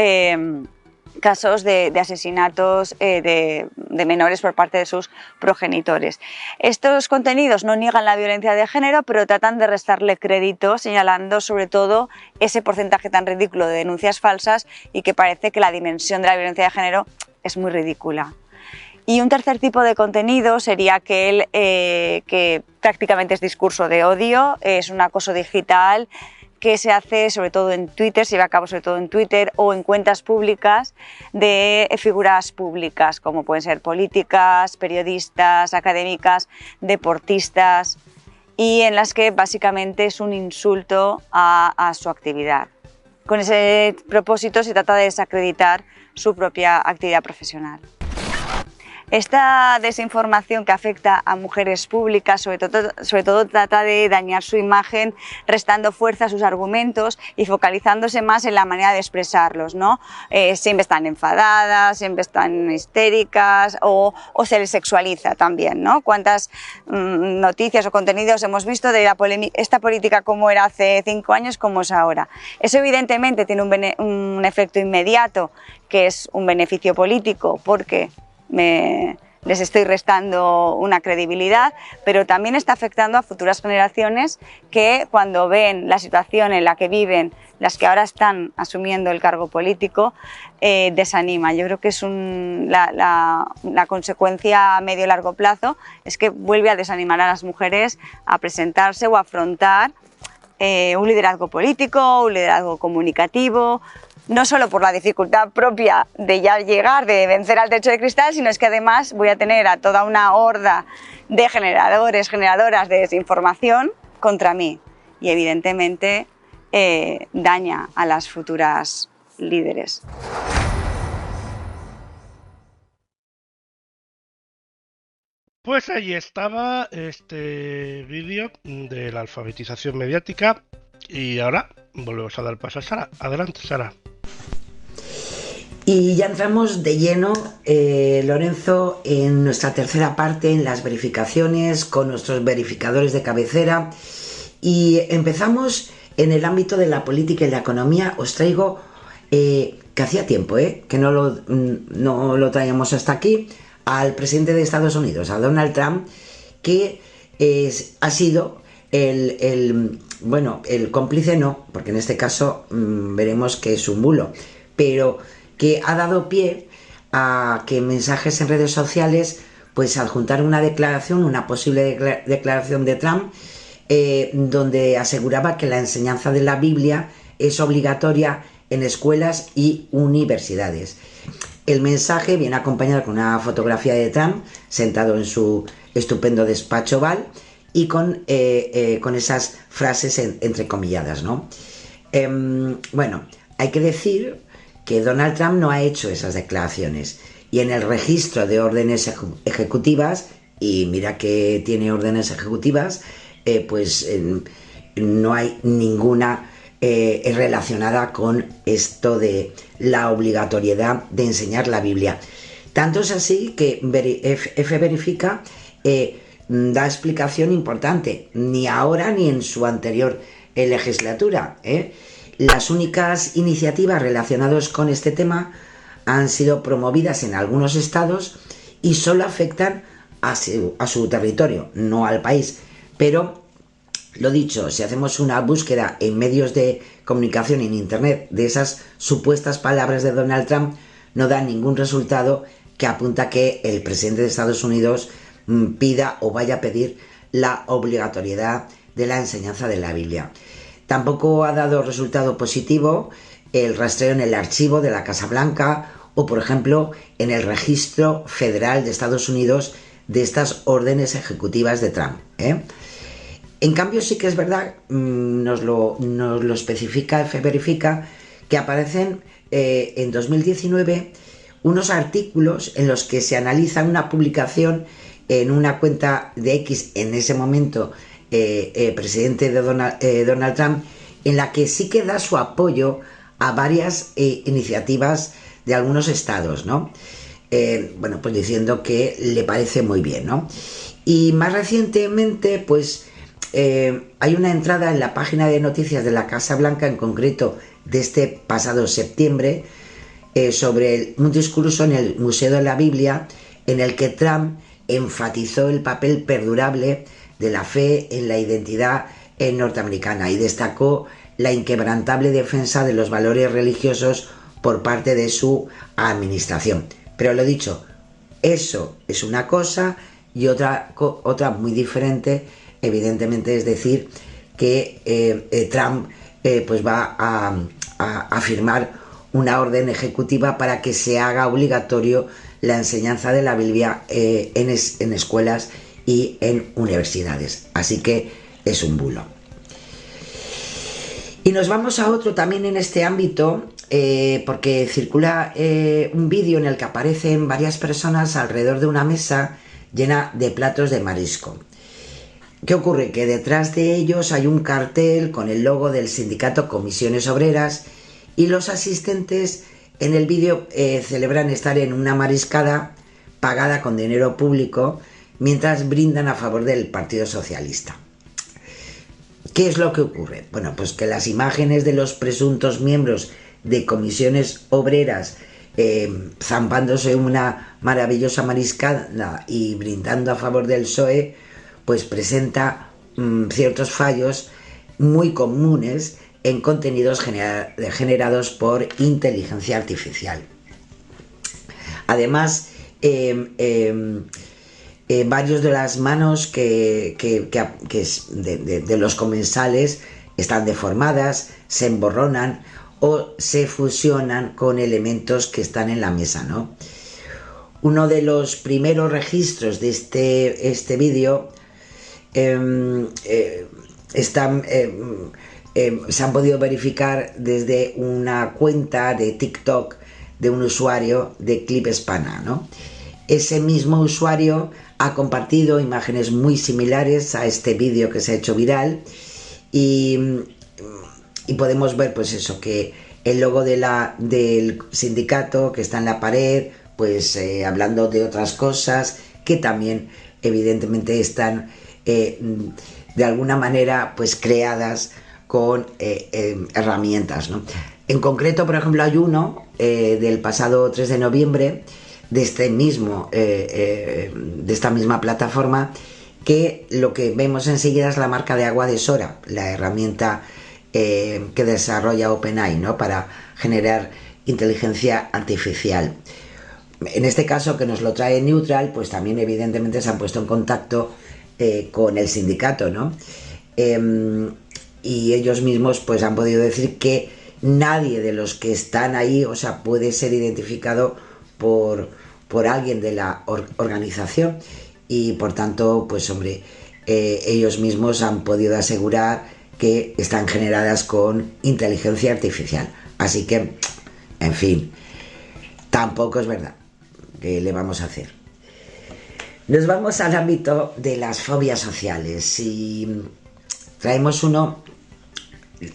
S12: casos de asesinatos de menores por parte de sus progenitores. Estos contenidos no niegan la violencia de género, pero tratan de restarle crédito, señalando sobre todo ese porcentaje tan ridículo de denuncias falsas y que parece que la dimensión de la violencia de género es muy ridícula. Y un tercer tipo de contenido sería aquel que prácticamente es discurso de odio, es un acoso digital que se hace sobre todo en Twitter, se lleva a cabo sobre todo en Twitter o en cuentas públicas de figuras públicas, como pueden ser políticas, periodistas, académicas, deportistas, y en las que básicamente es un insulto a su actividad. Con ese propósito se trata de desacreditar su propia actividad profesional. Esta desinformación que afecta a mujeres públicas sobre todo trata de dañar su imagen, restando fuerza a sus argumentos y focalizándose más en la manera de expresarlos, ¿no? Siempre están enfadadas, siempre están histéricas o se les sexualiza también, ¿no? Cuántas noticias o contenidos hemos visto de esta política como era hace 5 años como es ahora. Eso evidentemente tiene un efecto inmediato, que es un beneficio político, porque les estoy restando una credibilidad, pero también está afectando a futuras generaciones que cuando ven la situación en la que viven las que ahora están asumiendo el cargo político, desanima. Yo creo que es la consecuencia a medio y largo plazo es que vuelve a desanimar a las mujeres a presentarse o a afrontar un liderazgo político, un liderazgo comunicativo, no solo por la dificultad propia de ya llegar, de vencer al techo de cristal, sino es que además voy a tener a toda una horda de generadoras de desinformación contra mí y evidentemente daña a las futuras líderes.
S3: Pues ahí estaba este vídeo de la alfabetización mediática y ahora volvemos a dar paso a Sara. Adelante, Sara.
S4: Y ya entramos de lleno, Lorenzo, en nuestra tercera parte, en las verificaciones con nuestros verificadores de cabecera. Y empezamos en el ámbito de la política y la economía. Os traigo, que hacía tiempo que no lo traíamos hasta aquí, al presidente de Estados Unidos, a Donald Trump, que ha sido el cómplice, no, porque en este caso veremos que es un bulo, pero que ha dado pie a que mensajes en redes sociales pues adjuntaron una declaración, una posible declaración de Trump, donde aseguraba que la enseñanza de la Biblia es obligatoria en escuelas y universidades. El mensaje viene acompañado con una fotografía de Trump sentado en su estupendo despacho Oval y con esas frases entrecomilladas, ¿no? Bueno, hay que decir que Donald Trump no ha hecho esas declaraciones, y en el registro de órdenes ejecutivas, y mira que tiene órdenes ejecutivas, no hay ninguna relacionada con esto de la obligatoriedad de enseñar la Biblia. Tanto es así que F Verifica da explicación importante, ni ahora ni en su anterior legislatura. Las únicas iniciativas relacionadas con este tema han sido promovidas en algunos estados y solo afectan a su territorio, no al país. Pero, lo dicho, si hacemos una búsqueda en medios de comunicación en internet de esas supuestas palabras de Donald Trump, no da ningún resultado que apunta que el presidente de Estados Unidos pida o vaya a pedir la obligatoriedad de la enseñanza de la Biblia. Tampoco ha dado resultado positivo el rastreo en el archivo de la Casa Blanca o, por ejemplo, en el registro federal de Estados Unidos de estas órdenes ejecutivas de Trump. En cambio, sí que es verdad, nos lo especifica F Verifica, que aparecen en 2019 unos artículos en los que se analiza una publicación en una cuenta de X, en ese momento presidente de Donald Trump, en la que sí que da su apoyo a varias iniciativas de algunos estados, ¿no? Pues diciendo que le parece muy bien, ¿no? Y más recientemente, pues hay una entrada en la página de noticias de la Casa Blanca, en concreto de este pasado septiembre, sobre un discurso en el Museo de la Biblia, en el que Trump enfatizó el papel perdurable de la fe en la identidad norteamericana y destacó la inquebrantable defensa de los valores religiosos por parte de su administración. Pero lo dicho, eso es una cosa, y otra muy diferente, evidentemente, es decir que Trump pues va a firmar una orden ejecutiva para que se haga obligatorio la enseñanza de la Biblia en escuelas y en universidades. Así que es un bulo. Y nos vamos a otro también en este ámbito, porque circula un vídeo en el que aparecen varias personas alrededor de una mesa llena de platos de marisco. ¿Qué ocurre? Que detrás de ellos hay un cartel con el logo del sindicato Comisiones Obreras, y los asistentes en el vídeo celebran estar en una mariscada pagada con dinero público, mientras brindan a favor del Partido Socialista. ¿Qué es lo que ocurre? Bueno, pues que las imágenes de los presuntos miembros de comisiones obreras zampándose una maravillosa mariscada y brindando a favor del PSOE, pues presenta ciertos fallos muy comunes en contenidos generados por inteligencia artificial. Además, varios de las manos de los comensales están deformadas, se emborronan o se fusionan con elementos que están en la mesa, ¿no? Uno de los primeros registros de este vídeo se han podido verificar desde una cuenta de TikTok de un usuario de Clip Hispana, ¿no? Ese mismo usuario ha compartido imágenes muy similares a este vídeo que se ha hecho viral y podemos ver pues eso, que el logo del sindicato que está en la pared, pues hablando de otras cosas que también evidentemente están de alguna manera pues creadas con herramientas, ¿no? En concreto, por ejemplo, hay uno del pasado 3 de noviembre de esta misma plataforma, que lo que vemos enseguida es la marca de agua de Sora, la herramienta que desarrolla OpenAI, ¿no?, para generar inteligencia artificial. En este caso, que nos lo trae Neutral, pues también evidentemente se han puesto en contacto con el sindicato, ¿no? Y ellos mismos pues han podido decir que nadie de los que están ahí, o sea, puede ser identificado por alguien de la organización, y por tanto, pues hombre, ellos mismos han podido asegurar que están generadas con inteligencia artificial. Así que, en fin, tampoco es verdad. ¿Qué le vamos a hacer? Nos vamos al ámbito de las fobias sociales y traemos uno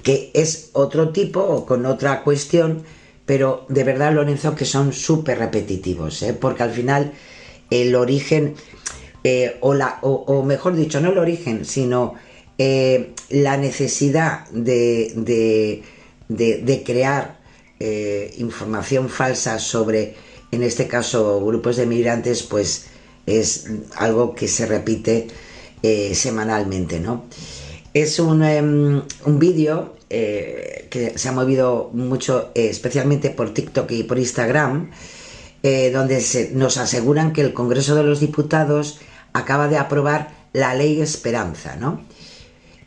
S4: que es otro tipo o con otra cuestión, pero de verdad, Lorenzo, que son súper repetitivos, porque al final el origen, o mejor dicho, no el origen, sino la necesidad de crear información falsa sobre, en este caso, grupos de migrantes, pues es algo que se repite semanalmente, ¿no? Es un vídeo que se ha movido mucho, especialmente por TikTok y por Instagram, donde nos aseguran que el Congreso de los Diputados acaba de aprobar la Ley Esperanza, ¿no?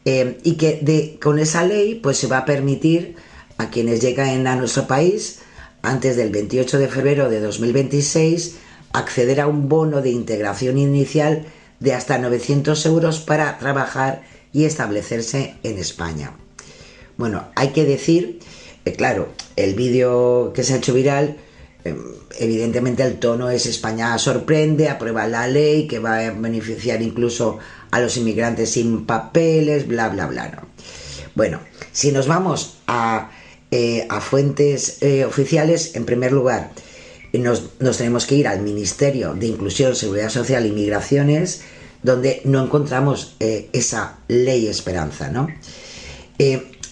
S4: Y que con esa ley pues se va a permitir a quienes lleguen a nuestro país antes del 28 de febrero de 2026 acceder a un bono de integración inicial de hasta 900 euros para trabajar y establecerse en España. Bueno, hay que decir, claro, el vídeo que se ha hecho viral, evidentemente el tono es: España sorprende, aprueba la ley que va a beneficiar incluso a los inmigrantes sin papeles, bla, bla, bla, ¿no? Bueno, si nos vamos a fuentes oficiales, en primer lugar, nos tenemos que ir al Ministerio de Inclusión, Seguridad Social y Migraciones, donde no encontramos esa Ley Esperanza, ¿no?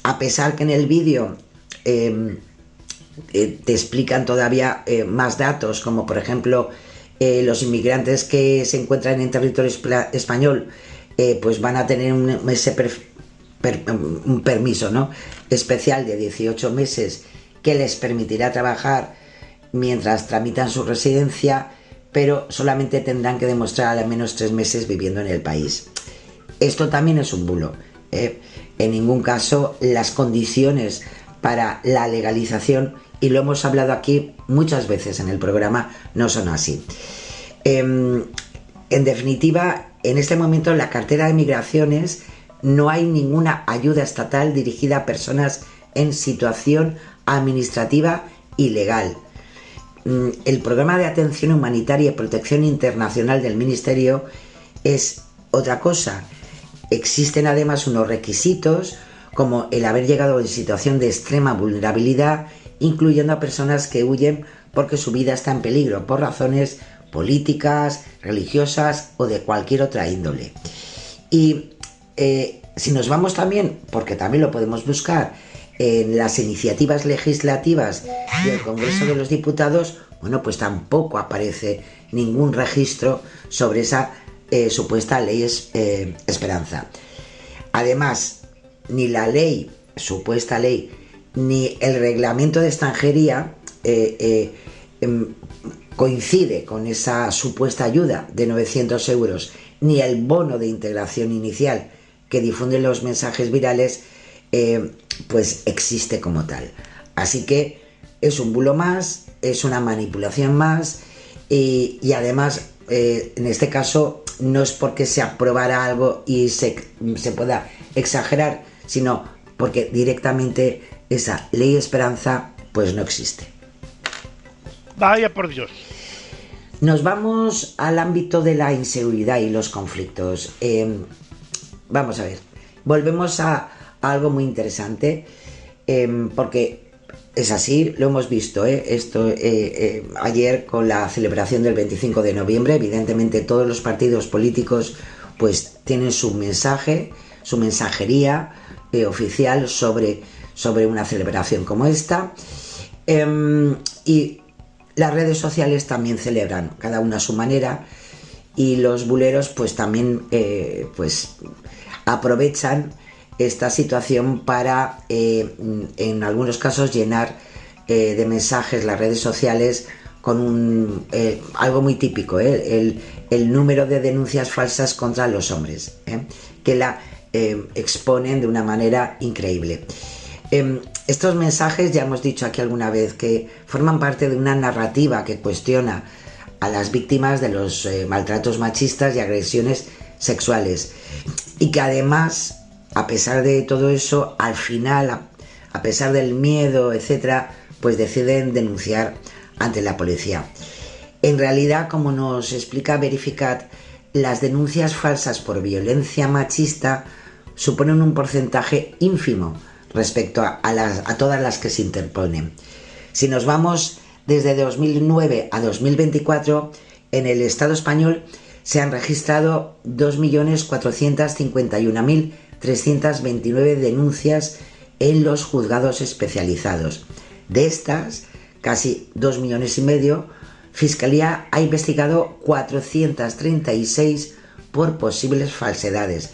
S4: A pesar que en el vídeo te explican todavía más datos, como por ejemplo los inmigrantes que se encuentran en territorio español pues van a tener un permiso, ¿no?, especial de 18 meses que les permitirá trabajar mientras tramitan su residencia, pero solamente tendrán que demostrar al menos 3 meses viviendo en el país. Esto también es un bulo. En ningún caso las condiciones para la legalización, y lo hemos hablado aquí muchas veces en el programa, no son así. En definitiva, en este momento en la cartera de migraciones no hay ninguna ayuda estatal dirigida a personas en situación administrativa ilegal. El programa de atención humanitaria y protección internacional del Ministerio es otra cosa. Existen además unos requisitos como el haber llegado en situación de extrema vulnerabilidad, incluyendo a personas que huyen porque su vida está en peligro por razones políticas, religiosas o de cualquier otra índole. Y si nos vamos también, porque también lo podemos buscar en las iniciativas legislativas del Congreso de los Diputados, bueno, pues tampoco aparece ningún registro sobre esa supuesta ley Esperanza. Además, ni la ley, supuesta ley, ni el reglamento de extranjería coincide con esa supuesta ayuda de 900 euros, ni el bono de integración inicial que difunden los mensajes virales, pues existe como tal. Así que es un bulo más, es una manipulación más, y además en este caso no es porque se aprobara algo y se pueda exagerar, sino porque directamente esa Ley Esperanza pues no existe.
S3: Vaya por Dios.
S4: Nos vamos al ámbito de la inseguridad y los conflictos. Vamos a ver, volvemos a algo muy interesante, porque es así, lo hemos visto, esto ayer con la celebración del 25 de noviembre, evidentemente todos los partidos políticos pues tienen su mensaje, su mensajería oficial sobre una celebración como esta, y las redes sociales también celebran, cada una a su manera, y los buleros pues también pues aprovechan esta situación para en algunos casos llenar de mensajes las redes sociales con algo muy típico, el número de denuncias falsas contra los hombres, que la exponen de una manera increíble. Estos mensajes, ya hemos dicho aquí alguna vez, que forman parte de una narrativa que cuestiona a las víctimas de los maltratos machistas y agresiones sexuales, y que además, a pesar de todo eso, al final, a pesar del miedo, etcétera, pues deciden denunciar ante la policía. En realidad, como nos explica Verificat, las denuncias falsas por violencia machista suponen un porcentaje ínfimo respecto a todas las que se interponen. Si nos vamos desde 2009 a 2024, en el Estado español se han registrado 2.451.329 denuncias en los juzgados especializados. De estas, casi 2,5 millones, Fiscalía ha investigado 436 por posibles falsedades.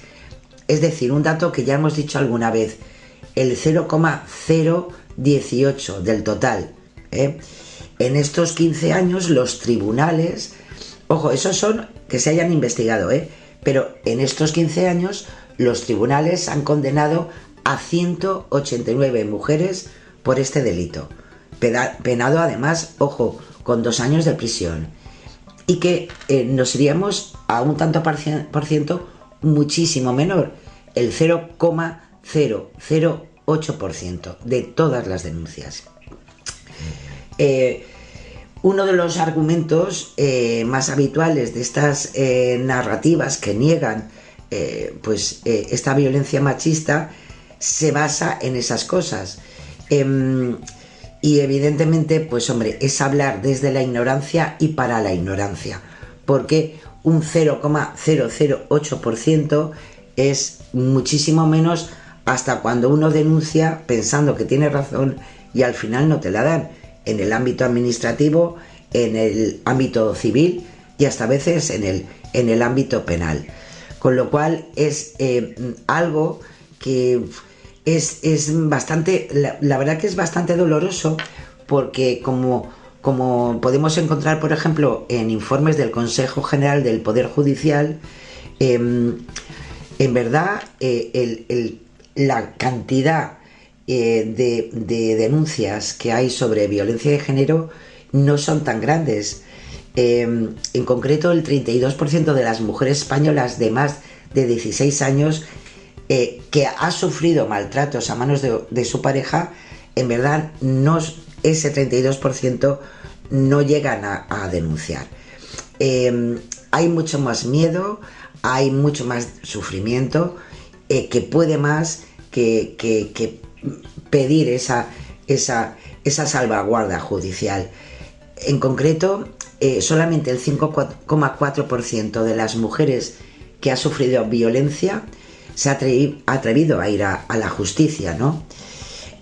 S4: Es decir, un dato que ya hemos dicho alguna vez, el 0,018 del total. En estos 15 años los tribunales, ojo, esos son que se hayan investigado, pero en estos 15 años los tribunales han condenado a 189 mujeres por este delito, penado además, ojo, con 2 años de prisión, y que nos iríamos a un tanto por ciento muchísimo menor, el 0,008% de todas las denuncias. Uno de los argumentos más habituales de estas narrativas que niegan esta violencia machista se basa en esas cosas. Y evidentemente, pues hombre, es hablar desde la ignorancia y para la ignorancia, porque un 0,008% es muchísimo menos hasta cuando uno denuncia pensando que tiene razón y al final no te la dan, en el ámbito administrativo, en el ámbito civil y hasta a veces en el ámbito penal. Con lo cual es algo que es bastante, la verdad que es bastante doloroso, porque como podemos encontrar, por ejemplo, en informes del Consejo General del Poder Judicial, en verdad la cantidad de denuncias que hay sobre violencia de género no son tan grandes. En concreto, el 32% de las mujeres españolas de más de 16 años que ha sufrido maltratos a manos de su pareja, en verdad ese 32% no llegan a denunciar. Hay mucho más miedo, hay mucho más sufrimiento, que puede más que pedir esa salvaguarda judicial. En concreto, solamente el 5,4% de las mujeres que ha sufrido violencia se ha atrevido a ir a la justicia, ¿no?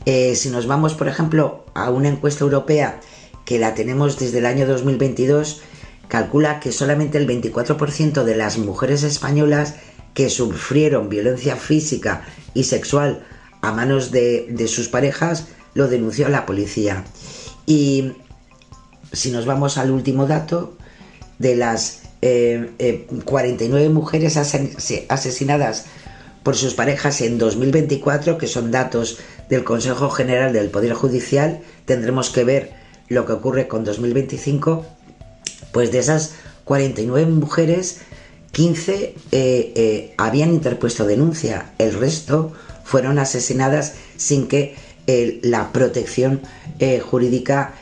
S4: Si nos vamos, por ejemplo, a una encuesta europea que la tenemos desde el año 2022, calcula que solamente el 24% de las mujeres españolas que sufrieron violencia física y sexual a manos de sus parejas lo denunció a la policía. Y si nos vamos al último dato, de las 49 mujeres asesinadas por sus parejas en 2024, que son datos del Consejo General del Poder Judicial, tendremos que ver lo que ocurre con 2025, pues de esas 49 mujeres, 15 habían interpuesto denuncia, el resto fueron asesinadas sin que la protección jurídica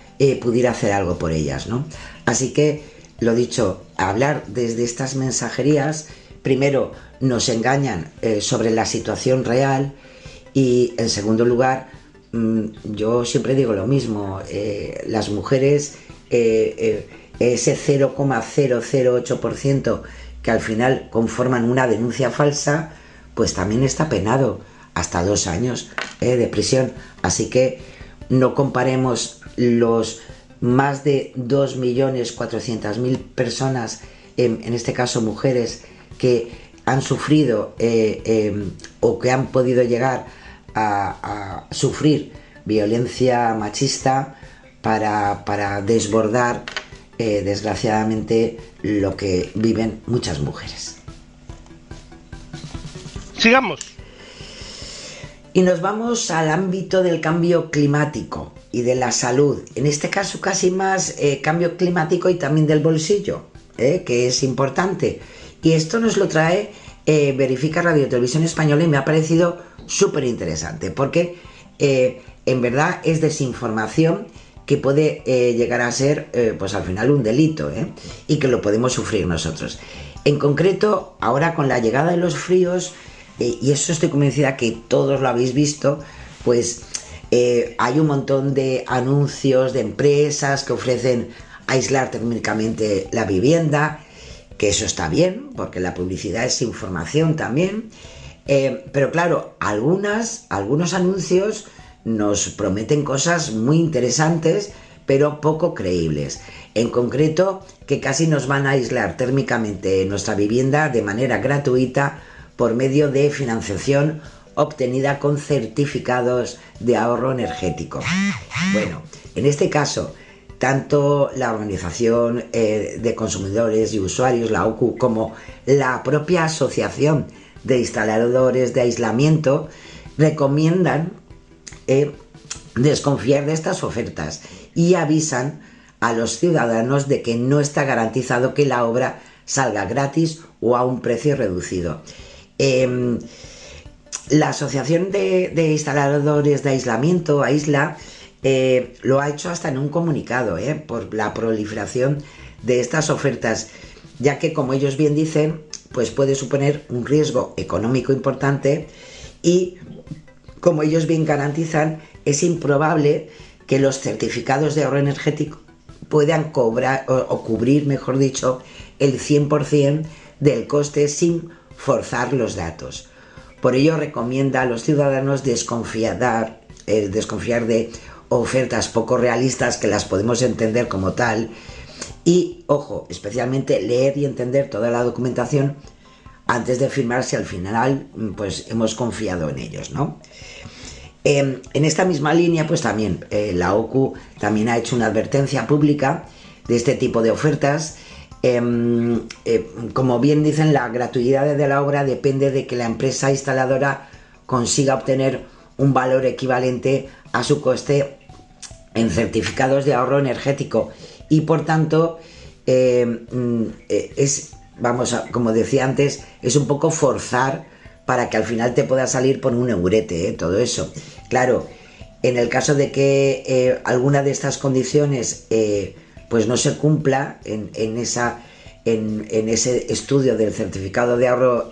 S4: pudiera hacer algo por ellas, ¿no? Así que lo dicho, hablar desde estas mensajerías, primero nos engañan sobre la situación real y en segundo lugar, yo siempre digo lo mismo, las mujeres, ese 0,008% que al final conforman una denuncia falsa, pues también está penado hasta 2 años de prisión. Así que no comparemos los más de 2.400.000 personas, en este caso mujeres, que han sufrido o que han podido llegar a sufrir violencia machista para desbordar desgraciadamente lo que viven muchas mujeres.
S3: Sigamos.
S4: Y nos vamos al ámbito del cambio climático y de la salud. En este caso casi más cambio climático y también del bolsillo, que es importante. Y esto nos lo trae Verifica Radio Televisión Española y me ha parecido súper interesante porque en verdad es desinformación que puede llegar a ser pues al final un delito, y que lo podemos sufrir nosotros. En concreto, ahora con la llegada de los fríos, y eso estoy convencida que todos lo habéis visto, pues hay un montón de anuncios de empresas que ofrecen aislar térmicamente la vivienda, que eso está bien, porque la publicidad es información también, pero claro, algunos anuncios nos prometen cosas muy interesantes, pero poco creíbles. En concreto, que casi nos van a aislar térmicamente nuestra vivienda de manera gratuita por medio de financiación obtenida con certificados de ahorro energético. Bueno, en este caso, tanto la Organización de Consumidores y Usuarios, la OCU, como la propia Asociación de Instaladores de Aislamiento recomiendan desconfiar de estas ofertas y avisan a los ciudadanos de que no está garantizado que la obra salga gratis o a un precio reducido. La Asociación de Instaladores de Aislamiento, AISLA, lo ha hecho hasta en un comunicado, por la proliferación de estas ofertas, ya que, como ellos bien dicen, pues puede suponer un riesgo económico importante y, como ellos bien garantizan, es improbable que los certificados de ahorro energético puedan cobrar o cubrir, mejor dicho, el 100% del coste sin forzar los datos. Por ello recomienda a los ciudadanos desconfiar de ofertas poco realistas, que las podemos entender como tal, y, ojo, especialmente leer y entender toda la documentación antes de firmar si al final pues hemos confiado en ellos, ¿no? En esta misma línea, pues también la OCU también ha hecho una advertencia pública de este tipo de ofertas. Como bien dicen, la gratuidad de la obra depende de que la empresa instaladora consiga obtener un valor equivalente a su coste en certificados de ahorro energético y, por tanto, como decía antes, es un poco forzar para que al final te pueda salir por un eurete, todo eso. Claro, en el caso de que alguna de estas condiciones pues no se cumpla en ese estudio del certificado de ahorro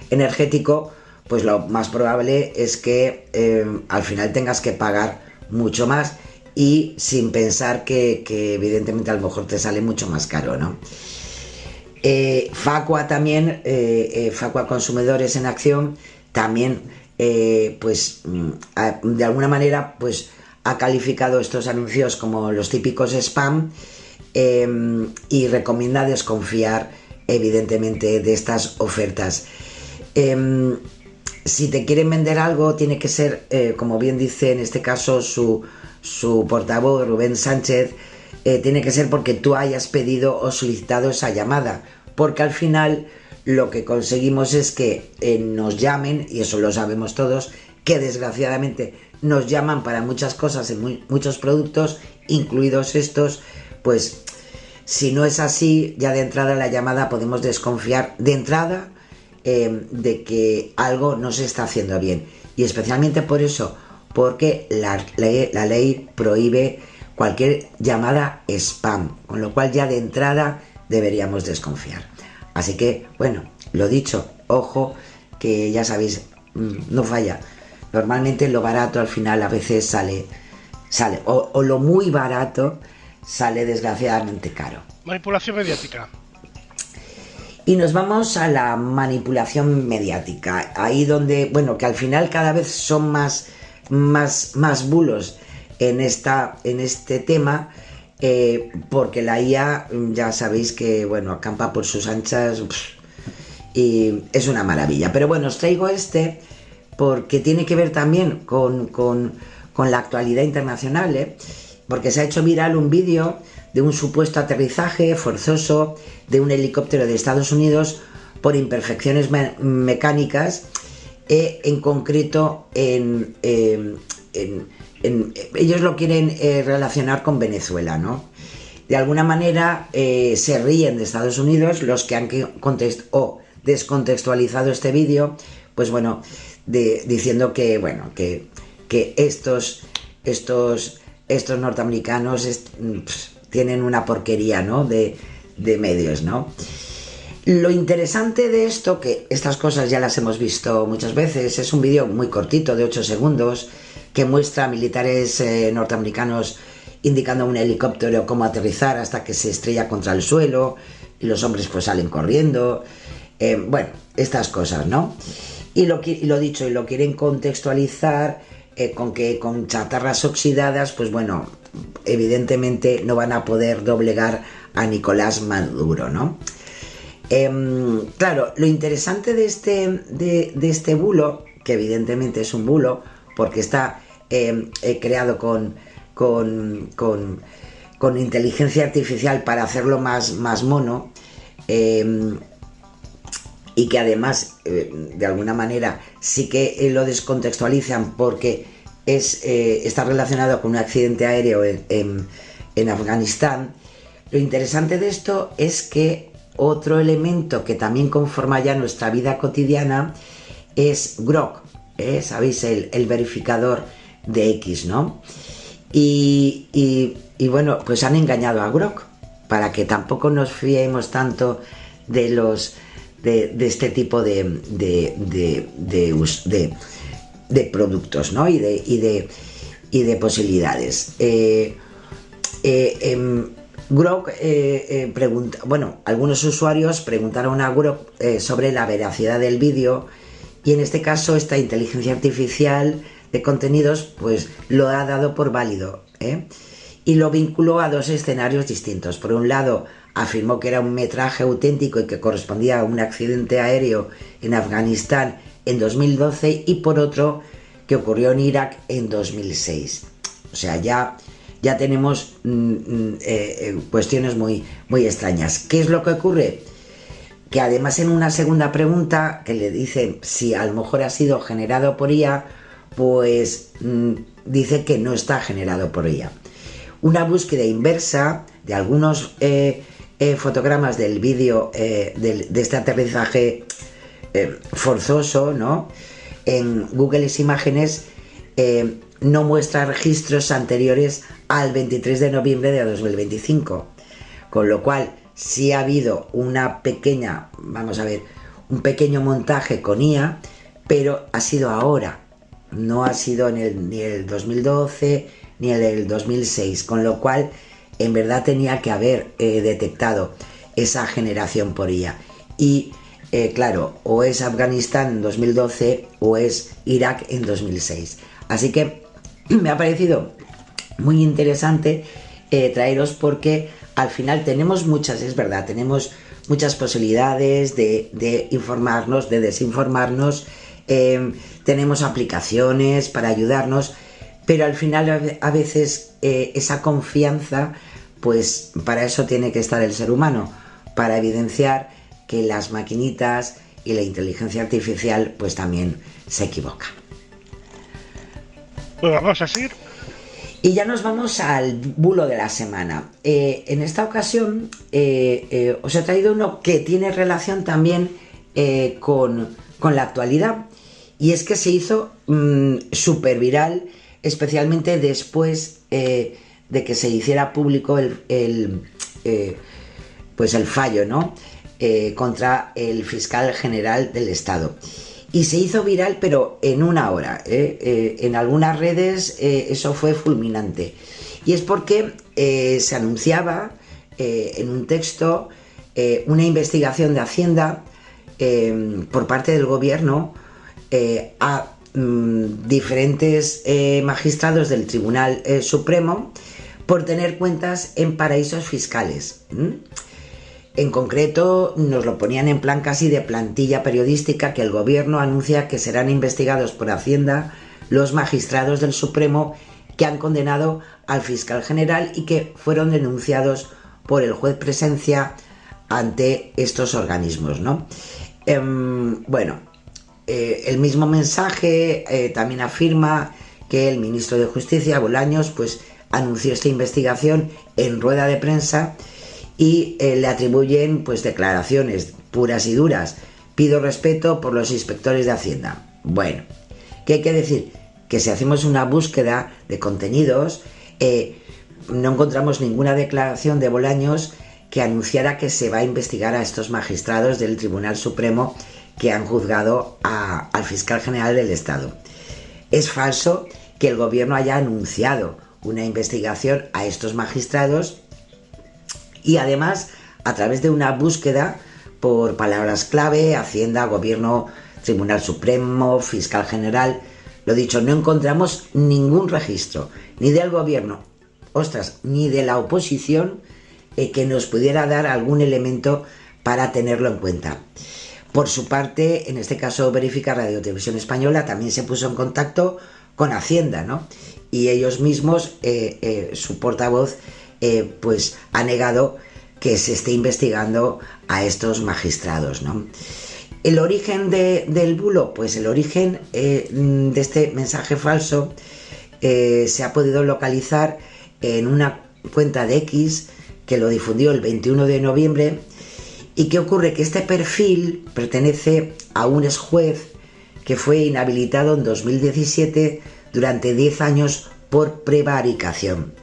S4: energético, pues lo más probable es que al final tengas que pagar mucho más y sin pensar que evidentemente a lo mejor te sale mucho más caro, ¿no? Facua también, Facua Consumidores en Acción, también pues de alguna manera pues ha calificado estos anuncios como los típicos spam y recomienda desconfiar evidentemente de estas ofertas. Si te quieren vender algo, tiene que ser, como bien dice en este caso su portavoz Rubén Sánchez, tiene que ser porque tú hayas pedido o solicitado esa llamada, porque al final lo que conseguimos es que nos llamen, y eso lo sabemos todos, que desgraciadamente nos llaman para muchas cosas en muchos productos, incluidos estos. Pues si no es así, ya de entrada la llamada podemos desconfiar de entrada de que algo no se está haciendo bien, y especialmente por eso, porque la ley prohíbe cualquier llamada spam, con lo cual ya de entrada deberíamos desconfiar. Así que, bueno, lo dicho, ojo, que ya sabéis, no falla. Normalmente lo barato al final a veces sale o lo muy barato sale desgraciadamente caro.
S3: Manipulación mediática.
S4: Y nos vamos a la manipulación mediática, ahí donde, bueno, que al final cada vez son más bulos en este tema, porque la IA, ya sabéis que, bueno, acampa por sus anchas y es una maravilla. Pero bueno, os traigo porque tiene que ver también con la actualidad internacional, porque se ha hecho viral un vídeo de un supuesto aterrizaje forzoso de un helicóptero de Estados Unidos por imperfecciones mecánicas, en concreto ellos lo quieren relacionar con Venezuela, ¿no? De alguna manera se ríen de Estados Unidos los que han descontextualizado este vídeo, pues bueno, diciendo que, bueno, que estos norteamericanos tienen una porquería, ¿no?, de medios, ¿no? Lo interesante de esto, que estas cosas ya las hemos visto muchas veces, es un vídeo muy cortito de 8 segundos que muestra a militares norteamericanos indicando a un helicóptero cómo aterrizar hasta que se estrella contra el suelo y los hombres pues salen corriendo, bueno, estas cosas, ¿no? Y lo dicho, y lo quieren contextualizar con chatarras oxidadas, pues bueno, evidentemente no van a poder doblegar a Nicolás Maduro, ¿no? Claro, lo interesante de este bulo, que evidentemente es un bulo, porque está creado con inteligencia artificial para hacerlo más mono, y que además de alguna manera sí que lo descontextualizan porque está relacionado con un accidente aéreo en Afganistán. Lo interesante de esto es que otro elemento que también conforma ya nuestra vida cotidiana es Grok, ¿sabéis? El verificador de X, ¿no? Y bueno, pues han engañado a Grok para que tampoco nos fiemos tanto de este tipo de productos, ¿no? y de posibilidades. Grok pregunta, bueno, algunos usuarios preguntaron a Grok sobre la veracidad del vídeo, y en este caso esta inteligencia artificial de contenidos pues lo ha dado por válido, y lo vinculó a dos escenarios distintos. Por un lado, afirmó que era un metraje auténtico y que correspondía a un accidente aéreo en Afganistán en 2012, y por otro, que ocurrió en Irak en 2006. O sea, ya tenemos cuestiones muy extrañas. ¿Qué es lo que ocurre? Que además en una segunda pregunta que le dicen si a lo mejor ha sido generado por IA, pues dice que no está generado por IA. Una búsqueda inversa de algunos fotogramas del vídeo de este aterrizaje forzoso, ¿no?, en Google Imágenes no muestra registros anteriores al 23 de noviembre de 2025, con lo cual sí ha habido una pequeña, un pequeño montaje con IA, pero ha sido ahora, no ha sido ni el 2012 ni el 2006, con lo cual en verdad tenía que haber detectado esa generación por IA. Y claro, o es Afganistán en 2012 o es Irak en 2006. Así que me ha parecido muy interesante traeros, porque al final tenemos tenemos muchas posibilidades de informarnos, de desinformarnos, tenemos aplicaciones para ayudarnos, pero al final a veces esa confianza, pues para eso tiene que estar el ser humano, para evidenciar que las maquinitas y la inteligencia artificial pues también se equivocan.
S3: Pues vamos a seguir.
S4: Y ya nos vamos al bulo de la semana. En esta ocasión os he traído uno que tiene relación también con la actualidad, y es que se hizo súper viral, especialmente después de que se hiciera público pues el fallo, ¿no? Contra el fiscal general del Estado. Y se hizo viral, pero en una hora. En algunas redes eso fue fulminante. Y es porque se anunciaba en un texto una investigación de Hacienda por parte del gobierno a diferentes magistrados del Tribunal Supremo por tener cuentas en paraísos fiscales. En concreto, nos lo ponían en plan casi de plantilla periodística, que el gobierno anuncia que serán investigados por Hacienda los magistrados del Supremo que han condenado al fiscal general y que fueron denunciados por el juez Presencia ante estos organismos, ¿no? El mismo mensaje también afirma que el ministro de Justicia, Bolaños, pues anunció esta investigación en rueda de prensa y le atribuyen pues declaraciones puras y duras. Pido respeto por los inspectores de Hacienda. Bueno, ¿qué hay que decir? Que si hacemos una búsqueda de contenidos, no encontramos ninguna declaración de Bolaños que anunciara que se va a investigar a estos magistrados del Tribunal Supremo que han juzgado al fiscal general del Estado. Es falso que el gobierno haya anunciado una investigación a estos magistrados y además a través de una búsqueda por palabras clave, Hacienda, Gobierno, Tribunal Supremo, Fiscal General, lo dicho, no encontramos ningún registro, ni del gobierno, ni de la oposición que nos pudiera dar algún elemento para tenerlo en cuenta. Por su parte, en este caso Verifica Radio Televisión Española también se puso en contacto con Hacienda, ¿no? Y ellos mismos, su portavoz, pues ha negado que se esté investigando a estos magistrados, ¿no? El origen del bulo, pues el origen de este mensaje falso se ha podido localizar en una cuenta de X que lo difundió el 21 de noviembre. ¿Y qué ocurre? Que este perfil pertenece a un exjuez que fue inhabilitado en 2017 durante 10 años por prevaricación.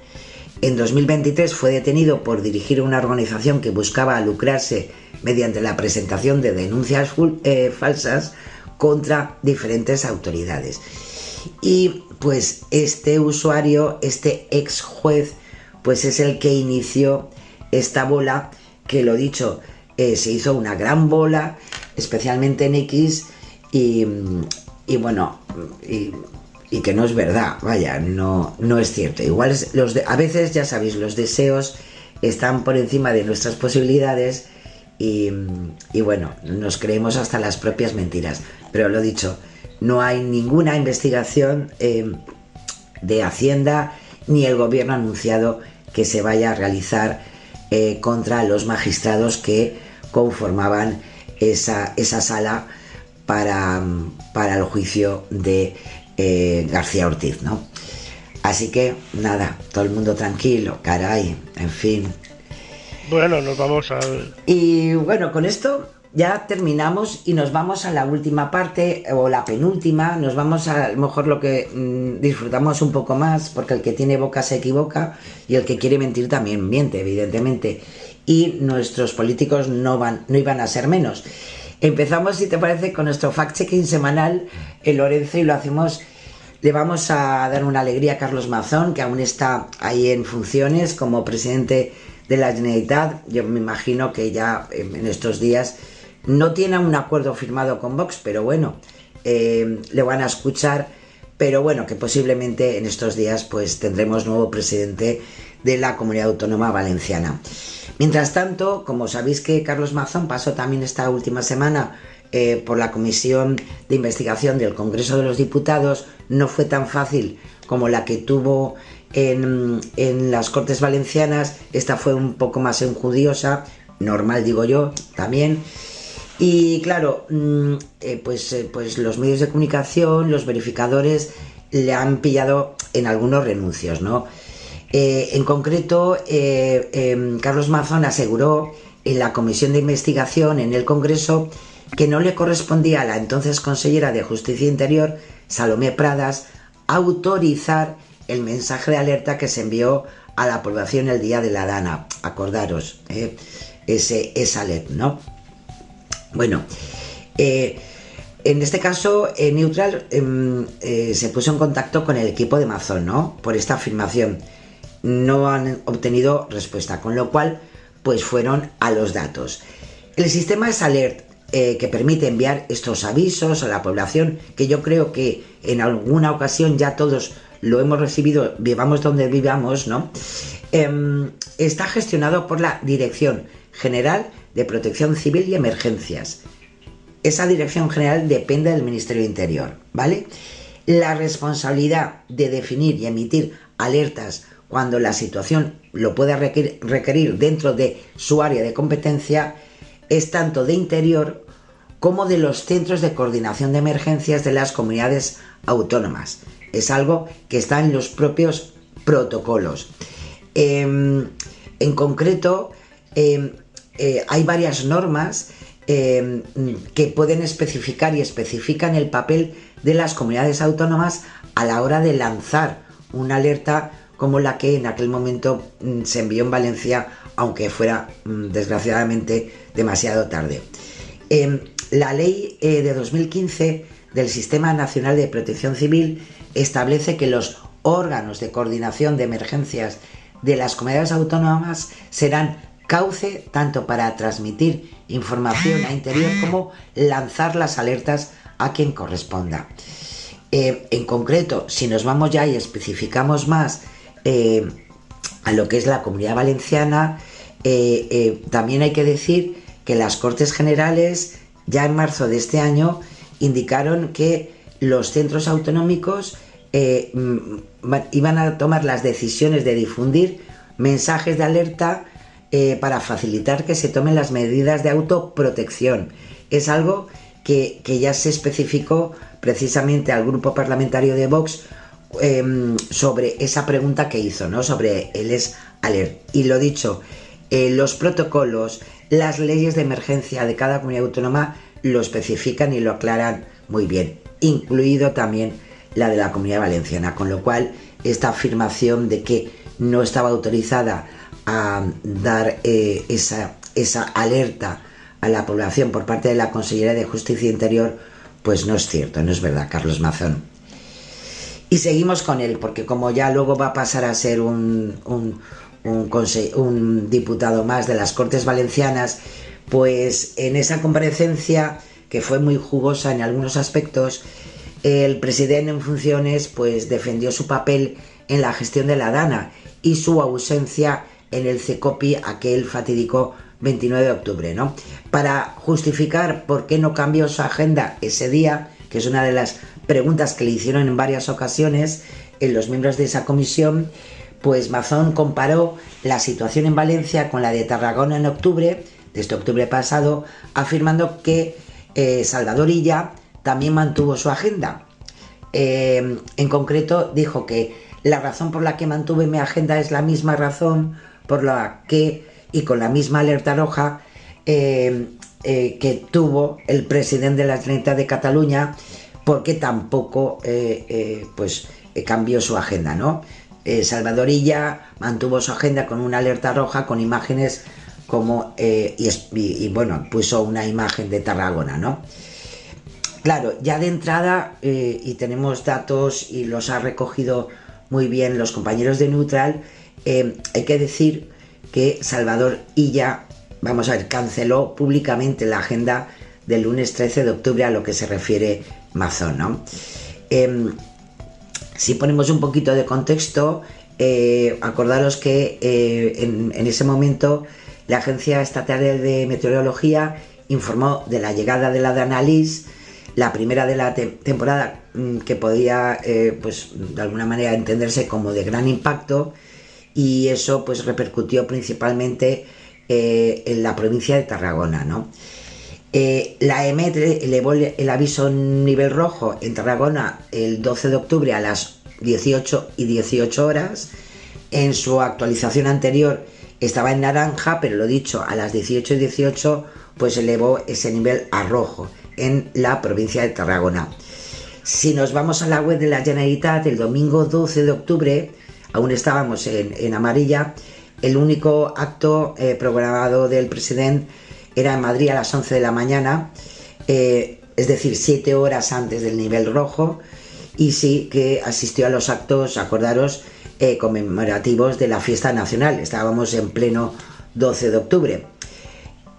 S4: En 2023 fue detenido por dirigir una organización que buscaba lucrarse mediante la presentación de denuncias falsas contra diferentes autoridades. Y pues este usuario, este ex juez, pues es el que inició esta bola que, lo dicho, se hizo una gran bola, especialmente en X, y que no es verdad, vaya, no es cierto. Igual a veces, ya sabéis, los deseos están por encima de nuestras posibilidades y bueno, nos creemos hasta las propias mentiras. Pero lo dicho, no hay ninguna investigación de Hacienda, ni el gobierno ha anunciado que se vaya a realizar contra los magistrados que conformaban esa sala para el juicio de García Ortiz, ¿no? Así que nada, todo el mundo tranquilo, caray, en fin.
S3: Bueno, nos vamos a...
S4: Y bueno, con esto ya terminamos y nos vamos a la última parte, o la penúltima. Nos vamos a lo mejor lo que disfrutamos un poco más, porque el que tiene boca se equivoca y el que quiere mentir también miente, evidentemente. Y nuestros políticos no iban a ser menos. Empezamos, si te parece, con nuestro fact-checking semanal, Lorenzo, y lo hacemos. Le vamos a dar una alegría a Carlos Mazón, que aún está ahí en funciones como presidente de la Generalitat. Yo me imagino que ya en estos días no tiene un acuerdo firmado con Vox, pero bueno, le van a escuchar. Pero bueno, que posiblemente en estos días pues tendremos nuevo presidente de la Comunidad Autónoma Valenciana. Mientras tanto, como sabéis que Carlos Mazón pasó también esta última semana por la Comisión de Investigación del Congreso de los Diputados, no fue tan fácil como la que tuvo en las Cortes Valencianas. Esta fue un poco más enjudiosa, normal digo yo, también. Y claro, pues los medios de comunicación, los verificadores, le han pillado en algunos renuncios, ¿no? En concreto, Carlos Mazón aseguró en la Comisión de Investigación en el Congreso que no le correspondía a la entonces consellera de Justicia e Interior, Salomé Pradas, autorizar el mensaje de alerta que se envió a la población el día de la Dana. Acordaros, esa alert, ¿no? Bueno, en este caso, Neutral se puso en contacto con el equipo de Amazon, ¿no? Por esta afirmación. No han obtenido respuesta, con lo cual, pues fueron a los datos. El sistema es Alert, que permite enviar estos avisos a la población, que yo creo que en alguna ocasión ya todos lo hemos recibido, vivamos donde vivamos, ¿no? Está gestionado por la Dirección General de Protección Civil y Emergencias. Esa Dirección General depende del Ministerio de Interior, ¿vale? La responsabilidad de definir y emitir alertas cuando la situación lo pueda requerir dentro de su área de competencia es tanto de Interior como de los centros de coordinación de emergencias de las comunidades autónomas. Es algo que está en los propios protocolos. En concreto, hay varias normas que pueden especificar y especifican el papel de las comunidades autónomas a la hora de lanzar una alerta como la que en aquel momento se envió en Valencia, aunque fuera desgraciadamente demasiado tarde. La ley de 2015 del Sistema Nacional de Protección Civil establece que los órganos de coordinación de emergencias de las comunidades autónomas serán cauce tanto para transmitir información a Interior como lanzar las alertas a quien corresponda. En concreto, si nos vamos ya y especificamos más a lo que es la Comunidad Valenciana, también hay que decir que las Cortes Generales ya en marzo de este año indicaron que los centros autonómicos iban a tomar las decisiones de difundir mensajes de alerta para facilitar que se tomen las medidas de autoprotección. Es algo que ya se especificó precisamente al grupo parlamentario de Vox sobre esa pregunta que hizo, ¿no? Sobre el alert. Y lo dicho, los protocolos, las leyes de emergencia de cada comunidad autónoma lo especifican y lo aclaran muy bien, incluido también la de la Comunidad Valenciana, con lo cual esta afirmación de que no estaba autorizada a dar esa alerta a la población por parte de la Consellería de Justicia e Interior, pues no es cierto, no es verdad, Carlos Mazón. Y seguimos con él, porque como ya luego va a pasar a ser un diputado más de las Cortes Valencianas, pues en esa comparecencia, que fue muy jugosa en algunos aspectos, el presidente en funciones pues defendió su papel en la gestión de la DANA y su ausencia en el CECOPI aquel fatídico 29 de octubre, ¿no? Para justificar por qué no cambió su agenda ese día, que es una de las preguntas que le hicieron en varias ocasiones en los miembros de esa comisión, pues Mazón comparó la situación en Valencia con la de Tarragona en octubre, de este octubre pasado, afirmando que Salvador Illa también mantuvo su agenda. En concreto dijo que la razón por la que mantuve mi agenda es la misma razón por la que, y con la misma alerta roja que tuvo el presidente de la Generalitat de Cataluña, porque tampoco cambió su agenda, ¿no? Salvador Illa mantuvo su agenda con una alerta roja con imágenes como bueno, puso una imagen de Tarragona, ¿no? Claro, ya de entrada, y tenemos datos y los ha recogido muy bien los compañeros de Neutral, hay que decir que Salvador Illa, vamos a ver, canceló públicamente la agenda del lunes 13 de octubre a lo que se refiere Mazón, ¿no? Si ponemos un poquito de contexto, acordaros que en ese momento la Agencia Estatal de Meteorología informó de la llegada de la Danalis, la primera de la temporada, que podía pues de alguna manera entenderse como de gran impacto, y eso pues repercutió principalmente en la provincia de Tarragona, ¿no? La EMET elevó el aviso nivel rojo en Tarragona el 12 de octubre a las 18:18 horas. En su actualización anterior estaba en naranja, pero lo dicho, a las 18:18 pues elevó ese nivel a rojo en la provincia de Tarragona. Si nos vamos a la web de la Generalitat, el domingo 12 de octubre, aún estábamos en amarilla, El único acto programado del presidente era en Madrid a las 11 de la mañana, es decir, 7 horas antes del nivel rojo, y sí que asistió a los actos, acordaros, conmemorativos de la fiesta nacional. Estábamos en pleno 12 de octubre.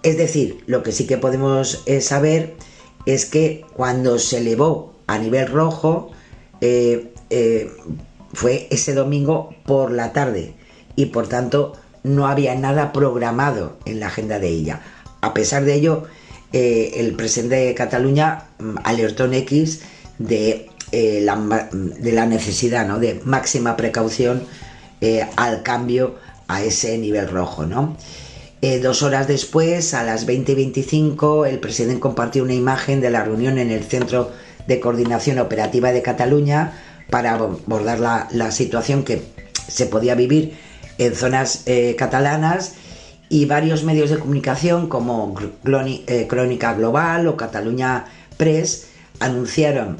S4: Es decir, lo que sí que podemos saber es que cuando se elevó a nivel rojo fue ese domingo por la tarde, y por tanto no había nada programado en la agenda de ella. A pesar de ello, el presidente de Cataluña alertó en X de la necesidad, ¿no?, de máxima precaución al cambio a ese nivel rojo, ¿no? 2 horas después, a las 20:25, el presidente compartió una imagen de la reunión en el Centro de Coordinación Operativa de Cataluña para abordar la situación que se podía vivir en zonas catalanas, y varios medios de comunicación como Crónica Global o Catalunya Press anunciaron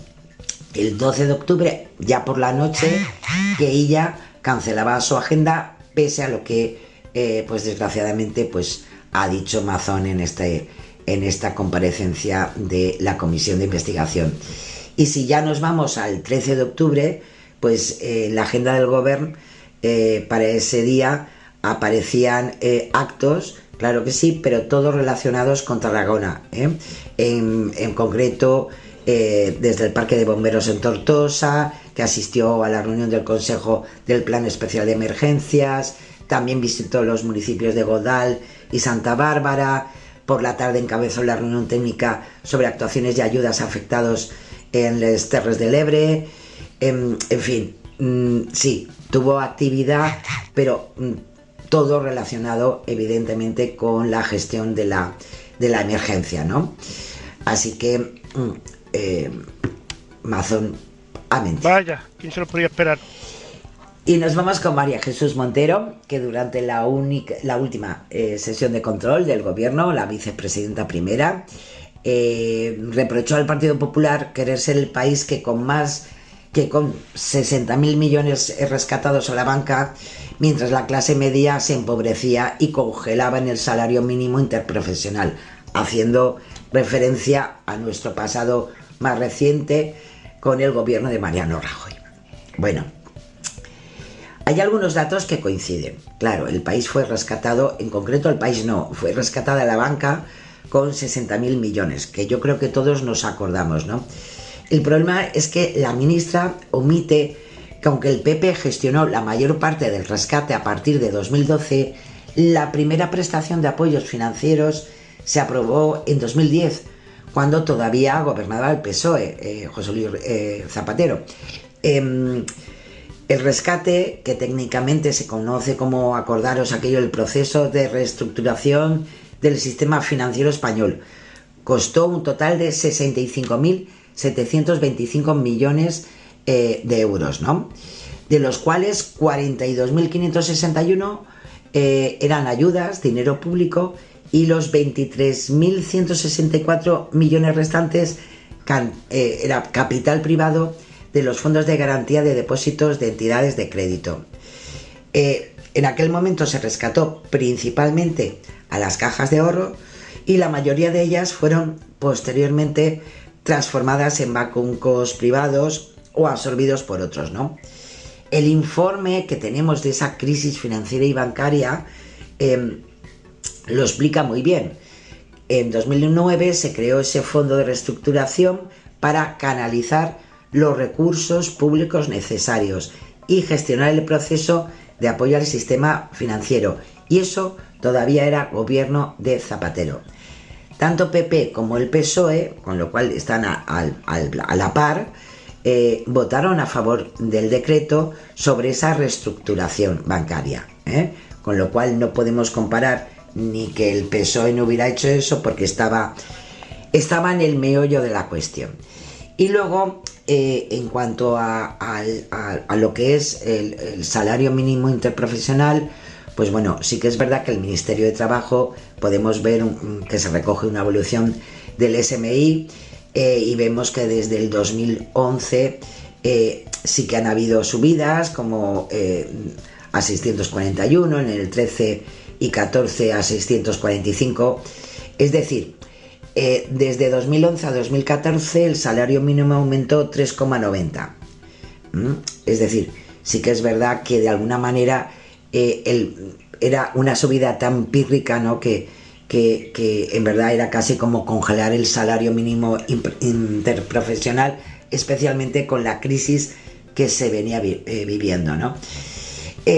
S4: el 12 de octubre, ya por la noche, que ella cancelaba su agenda, pese a lo que, pues desgraciadamente, pues ha dicho Mazón en esta comparecencia de la Comisión de Investigación. Y si ya nos vamos al 13 de octubre, pues la agenda del Gobierno para ese día aparecían actos, claro que sí, pero todos relacionados con Tarragona, en concreto desde el Parque de Bomberos en Tortosa, que asistió a la reunión del Consejo del Plan Especial de Emergencias, también visitó los municipios de Godal y Santa Bárbara. Por la tarde encabezó la reunión técnica sobre actuaciones y ayudas a afectados en les Terres de l'Ebre. En fin, sí, tuvo actividad, pero todo relacionado evidentemente con la gestión de la emergencia, ¿no? Así que Mazón ha mentido.
S3: Vaya, ¿quién se lo podía esperar?
S4: Y nos vamos con María Jesús Montero, que durante la última sesión de control del Gobierno, la vicepresidenta primera, reprochó al Partido Popular querer ser el país que con 60.000 millones rescatados a la banca, mientras la clase media se empobrecía y congelaba en el salario mínimo interprofesional, haciendo referencia a nuestro pasado más reciente con el gobierno de Mariano Rajoy. Bueno, hay algunos datos que coinciden. Claro, el país fue rescatado, en concreto el país no, fue rescatada la banca con 60.000 millones, que yo creo que todos nos acordamos, ¿no? El problema es que la ministra omite que aunque el PP gestionó la mayor parte del rescate a partir de 2012, la primera prestación de apoyos financieros se aprobó en 2010, cuando todavía gobernaba el PSOE, José Luis Zapatero. El rescate, que técnicamente se conoce como, acordaros aquello, el proceso de reestructuración del sistema financiero español, costó un total de 65.725 millones de euros, ¿no? De los cuales 42.561 eran ayudas, dinero público, y los 23.164 millones restantes era capital privado de los fondos de garantía de depósitos de entidades de crédito. En aquel momento se rescató principalmente a las cajas de ahorro, y la mayoría de ellas fueron posteriormente transformadas en bancos privados o absorbidos por otros, ¿no? El informe que tenemos de esa crisis financiera y bancaria lo explica muy bien. En 2009 se creó ese fondo de reestructuración para canalizar los recursos públicos necesarios y gestionar el proceso de apoyo al sistema financiero, y eso todavía era gobierno de Zapatero. Tanto PP como el PSOE, con lo cual están a la par, votaron a favor del decreto sobre esa reestructuración bancaria, con lo cual no podemos comparar ni que el PSOE no hubiera hecho eso, porque estaba en el meollo de la cuestión. Y luego, en cuanto a lo que es el salario mínimo interprofesional, pues bueno, sí que es verdad que el Ministerio de Trabajo podemos ver que se recoge una evolución del SMI, y vemos que desde el 2011 sí que han habido subidas, como a 641, en el 13 y 14 a 645. Es decir, desde 2011 a 2014 el salario mínimo aumentó 3,90. Es decir, sí que es verdad que de alguna manera era una subida tan pírrica, ¿no?, que en verdad era casi como congelar el salario mínimo interprofesional, especialmente con la crisis que se venía viviendo, ¿no?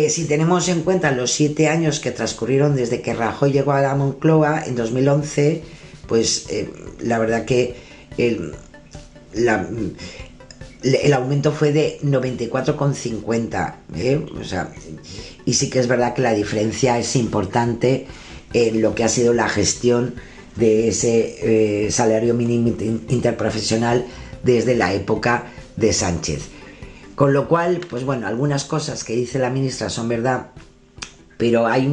S4: Si tenemos en cuenta los 7 años que transcurrieron desde que Rajoy llegó a la Moncloa en 2011, pues la verdad que el aumento fue de 94,50, o sea, y sí que es verdad que la diferencia es importante en lo que ha sido la gestión de ese salario mínimo interprofesional desde la época de Sánchez. Con lo cual, pues bueno, algunas cosas que dice la ministra son verdad, pero hay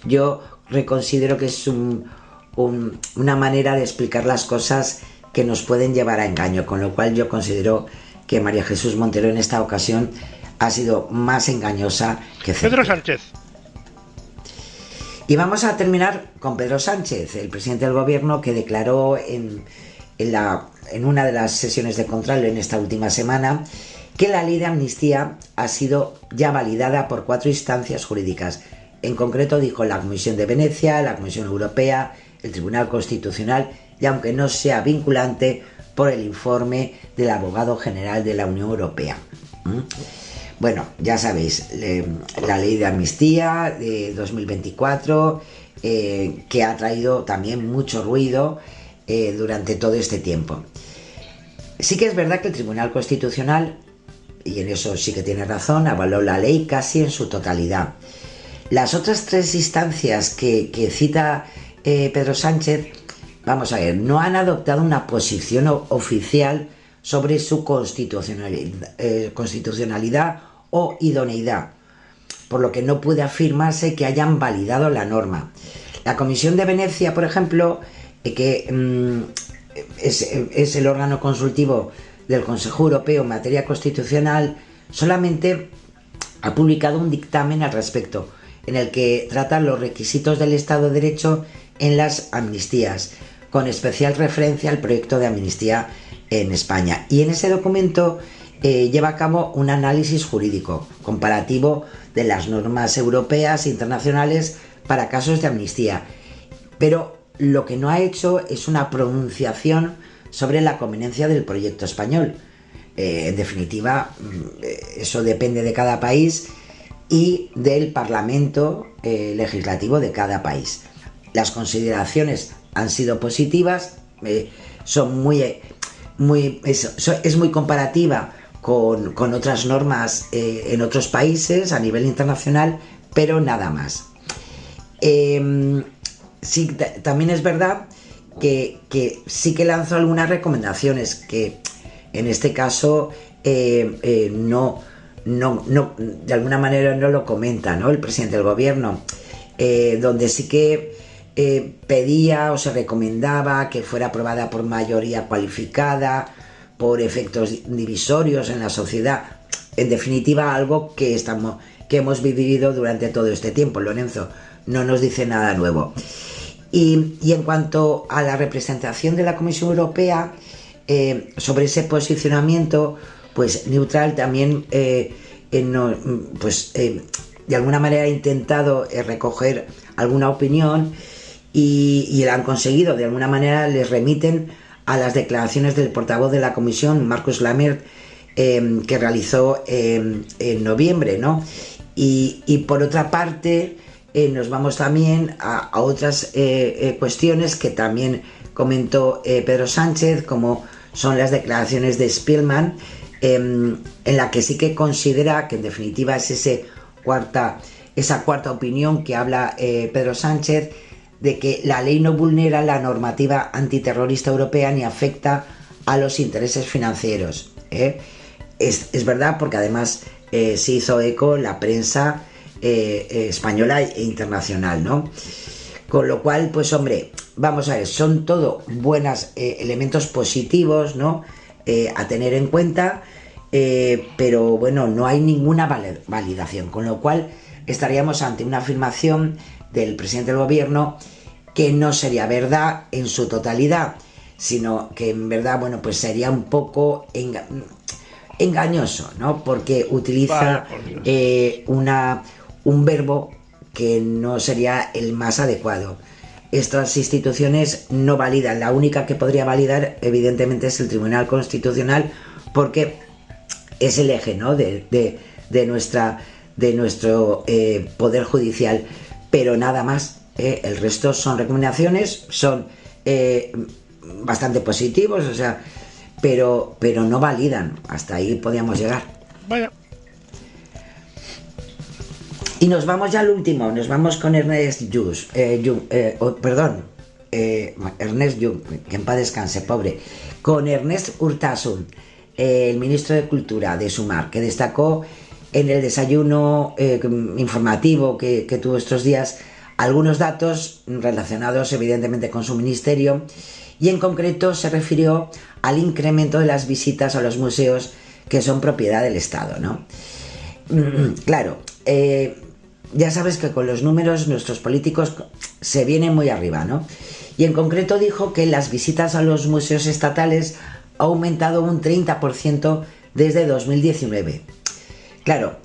S4: yo reconsidero que es una manera de explicar las cosas que nos pueden llevar a engaño, con lo cual yo considero que María Jesús Montero en esta ocasión ha sido más engañosa que
S3: Pedro Sánchez.
S4: Y vamos a terminar con Pedro Sánchez, el presidente del gobierno, que declaró en una de las sesiones de control en esta última semana que la ley de amnistía ha sido ya validada por 4 instancias jurídicas. En concreto dijo la Comisión de Venecia, la Comisión Europea, el Tribunal Constitucional, y aunque no sea vinculante, por el informe del abogado general de la Unión Europea. Bueno, ya sabéis, la ley de amnistía de 2024, que ha traído también mucho ruido durante todo este tiempo. Sí que es verdad que el Tribunal Constitucional, y en eso sí que tiene razón, avaló la ley casi en su totalidad. Las otras 3 instancias que cita Pedro Sánchez, vamos a ver, no han adoptado una posición oficial sobre su constitucionalidad o idoneidad, por lo que no puede afirmarse que hayan validado la norma. La Comisión de Venecia, por ejemplo, que es el órgano consultivo del Consejo Europeo en materia constitucional, solamente ha publicado un dictamen al respecto, en el que trata los requisitos del Estado de Derecho en las amnistías, con especial referencia al proyecto de amnistía en España. Y en ese documento lleva a cabo un análisis jurídico comparativo de las normas europeas e internacionales para casos de amnistía. Pero lo que no ha hecho es una pronunciación sobre la conveniencia del proyecto español. En definitiva, eso depende de cada país y del Parlamento legislativo de cada país. Las consideraciones han sido positivas, es muy comparativa con otras normas en otros países a nivel internacional, pero nada más. Sí, también es verdad que sí que lanzó algunas recomendaciones que en este caso no, de alguna manera no lo comenta, ¿no?, el presidente del gobierno, donde sí que pedía o se recomendaba que fuera aprobada por mayoría cualificada, por efectos divisorios en la sociedad. En definitiva, algo que hemos vivido durante todo este tiempo. Lorenzo no nos dice nada nuevo. Y en cuanto a la representación de la Comisión Europea, sobre ese posicionamiento, pues neutral, también de alguna manera ha intentado recoger alguna opinión y la han conseguido. De alguna manera les remiten a las declaraciones del portavoz de la Comisión, Marcus Lammert, que realizó en noviembre, ¿no? Y por otra parte, nos vamos también a otras cuestiones que también comentó Pedro Sánchez, como son las declaraciones de Spielman, en la que sí que considera que en definitiva es esa cuarta opinión que habla Pedro Sánchez, de que la ley no vulnera la normativa antiterrorista europea ni afecta a los intereses financieros. Es verdad, porque además se hizo eco la prensa española e internacional, ¿no? Con lo cual, pues hombre, vamos a ver, son todo buenos elementos positivos, ¿no?, a tener en cuenta. pero bueno, no hay ninguna validación, con lo cual estaríamos ante una afirmación del presidente del gobierno que no sería verdad en su totalidad, sino que en verdad, bueno, pues sería un poco engañoso, ¿no? Porque utiliza un verbo que no sería el más adecuado. Estas instituciones no validan. La única que podría validar, evidentemente, es el Tribunal Constitucional, porque es el eje, ¿no?, de nuestro poder judicial, pero nada más. El resto son recomendaciones, son bastante positivos, o sea, pero no validan. Hasta ahí podíamos llegar.
S3: Vaya.
S4: Y nos vamos ya al último, nos vamos con Ernest Ernest Lluch, que en paz descanse, pobre, con Ernest Urtasun, el ministro de Cultura de Sumar, que destacó en el desayuno informativo que tuvo estos días algunos datos relacionados evidentemente con su ministerio, y en concreto se refirió al incremento de las visitas a los museos que son propiedad del Estado, ¿no? Claro, ya sabes que con los números nuestros políticos se vienen muy arriba, ¿no? Y en concreto dijo que las visitas a los museos estatales ha aumentado un 30% desde 2019. Claro,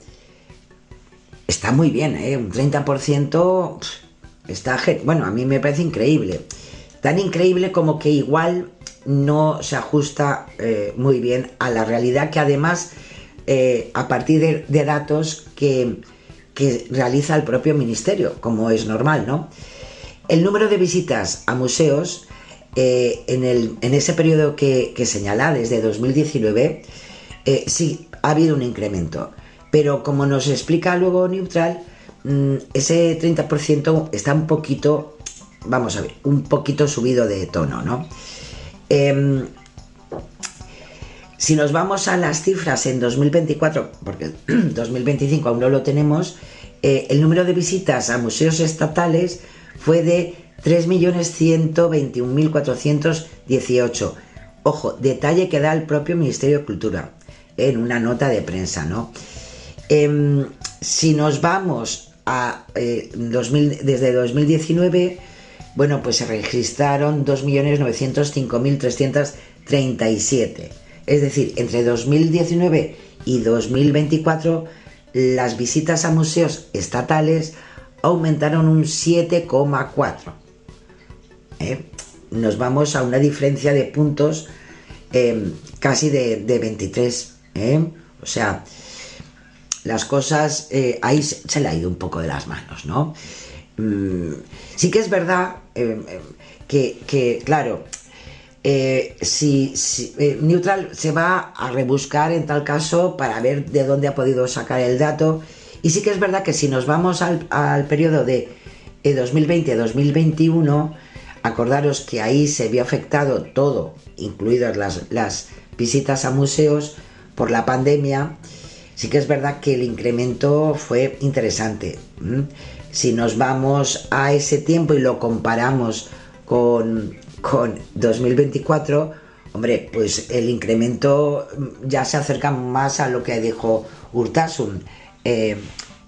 S4: está muy bien, un 30% está... Bueno, a mí me parece increíble. Tan increíble como que igual no se ajusta muy bien a la realidad, que además, a partir de datos que realiza el propio ministerio, como es normal, ¿no? El número de visitas a museos en ese periodo que señala, desde 2019, sí, ha habido un incremento, pero como nos explica luego Neutral, ese 30% está un poquito, vamos a ver, un poquito subido de tono, ¿no? Si nos vamos a las cifras en 2024, porque 2025 aún no lo tenemos, el número de visitas a museos estatales fue de 3.121.418. Ojo, detalle que da el propio Ministerio de Cultura en una nota de prensa, ¿no? Si nos vamos a desde 2019, bueno, pues se registraron 2.905.337. Es decir, entre 2019 y 2024, las visitas a museos estatales aumentaron un 7,4. Nos vamos a una diferencia de puntos casi de 23. O sea, las cosas ahí se le ha ido un poco de las manos, ¿no? Sí que es verdad que claro, si Neutral se va a rebuscar en tal caso para ver de dónde ha podido sacar el dato, y sí que es verdad que si nos vamos al periodo de 2020-2021, acordaros que ahí se vio afectado todo, incluidas las visitas a museos por la pandemia. Sí que es verdad que el incremento fue interesante. Si nos vamos a ese tiempo y lo comparamos con 2024, hombre, pues el incremento ya se acerca más a lo que dijo Urtasun, que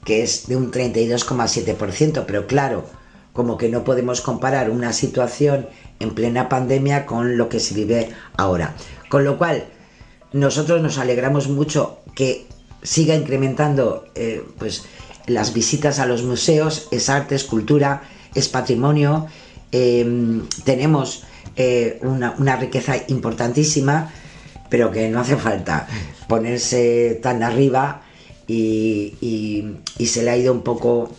S4: es de un 32,7%, pero claro, como que no podemos comparar una situación en plena pandemia con lo que se vive ahora. Con lo cual, nosotros nos alegramos mucho que siga incrementando pues las visitas a los museos. Es arte, es cultura, es patrimonio. Tenemos una riqueza importantísima, pero que no hace falta ponerse tan arriba y se le ha ido un poco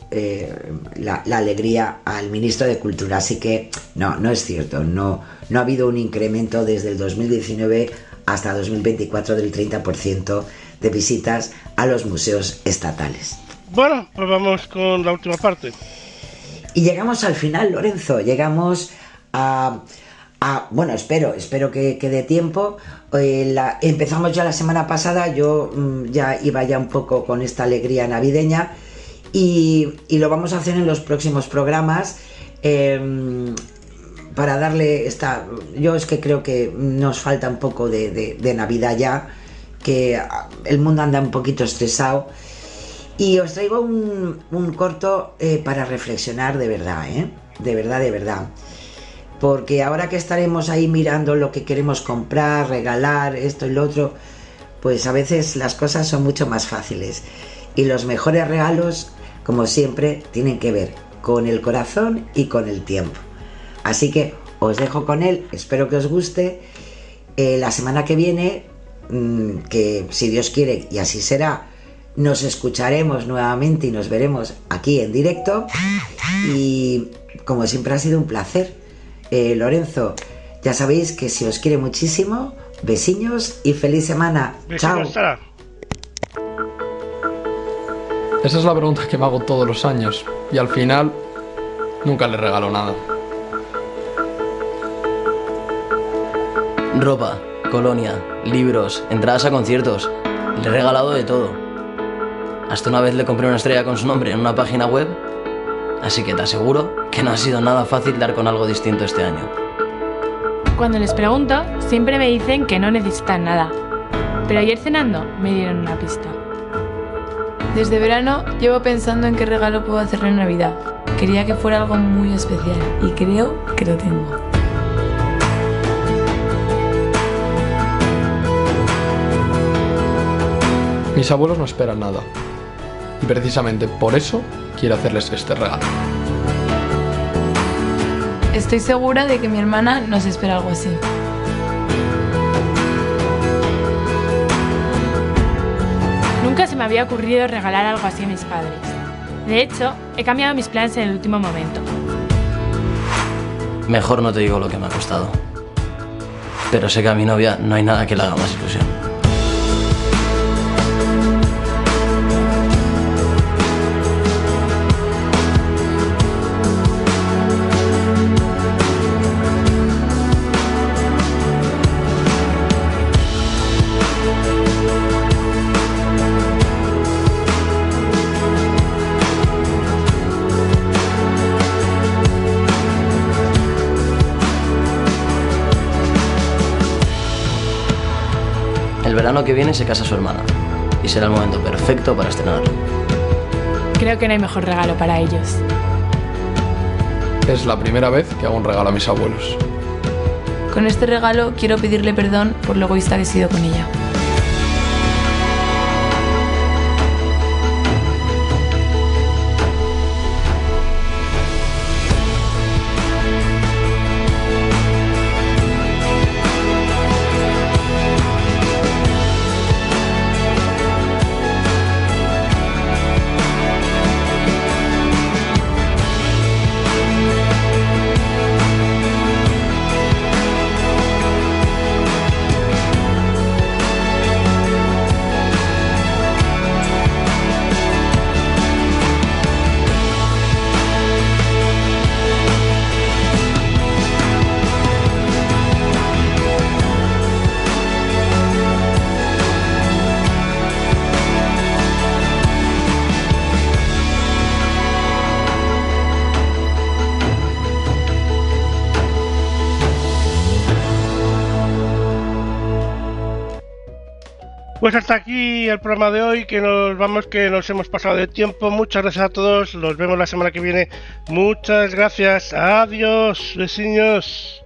S4: la alegría al ministro de Cultura. Así que no es cierto, no ha habido un incremento desde el 2019 hasta 2024 del 30% de visitas a los museos estatales.
S3: Bueno, pues vamos con la última parte.
S4: Y llegamos al final, Lorenzo. Llegamos a bueno, espero que dé tiempo. Empezamos ya la semana pasada. Yo ya iba ya un poco con esta alegría navideña y lo vamos a hacer en los próximos programas para darle esta... Yo es que creo que nos falta un poco de Navidad ya. que el mundo anda un poquito estresado. Y os traigo un corto para reflexionar de verdad, de verdad. Porque ahora que estaremos ahí mirando lo que queremos comprar, regalar, esto y lo otro, pues a veces las cosas son mucho más fáciles. Y los mejores regalos, como siempre, tienen que ver con el corazón y con el tiempo. Así que os dejo con él, espero que os guste. La semana que viene, que si Dios quiere y así será, nos escucharemos nuevamente y nos veremos aquí en directo. Y como siempre ha sido un placer. Lorenzo, ya sabéis que si os quiere muchísimo, besiños y feliz semana.
S3: Besiños,
S4: chao.
S3: Sara.
S11: Esa es la pregunta que me hago todos los años y al final nunca le regalo nada.
S13: Ropa, colonia, libros, entradas a conciertos. Le he regalado de todo. Hasta una vez le compré una estrella con su nombre en una página web. Así que te aseguro que no ha sido nada fácil dar con algo distinto este año.
S9: Cuando les pregunto, siempre me dicen que no necesitan nada. Pero ayer cenando me dieron una pista.
S14: Desde verano llevo pensando en qué regalo puedo hacerle en Navidad. Quería que fuera algo muy especial y creo que lo tengo.
S11: Mis abuelos no esperan nada. Y precisamente por eso quiero hacerles este regalo.
S14: Estoy segura de que mi hermana nos espera algo así.
S9: Nunca se me había ocurrido regalar algo así a mis padres. De hecho, he cambiado mis planes en el último momento.
S13: Mejor no te digo lo que me ha costado. Pero sé que a mi novia no hay nada que le haga más ilusión. El verano que viene se casa su hermana y será el momento perfecto para estrenarlo.
S9: Creo que no hay mejor regalo para ellos.
S11: Es la primera vez que hago un regalo a mis abuelos.
S14: Con este regalo quiero pedirle perdón por lo egoísta que he sido con ella.
S3: Pues hasta aquí el programa de hoy, que nos vamos, que nos hemos pasado de tiempo. Muchas gracias a todos, nos vemos la semana que viene. Muchas gracias, adiós, vecinos.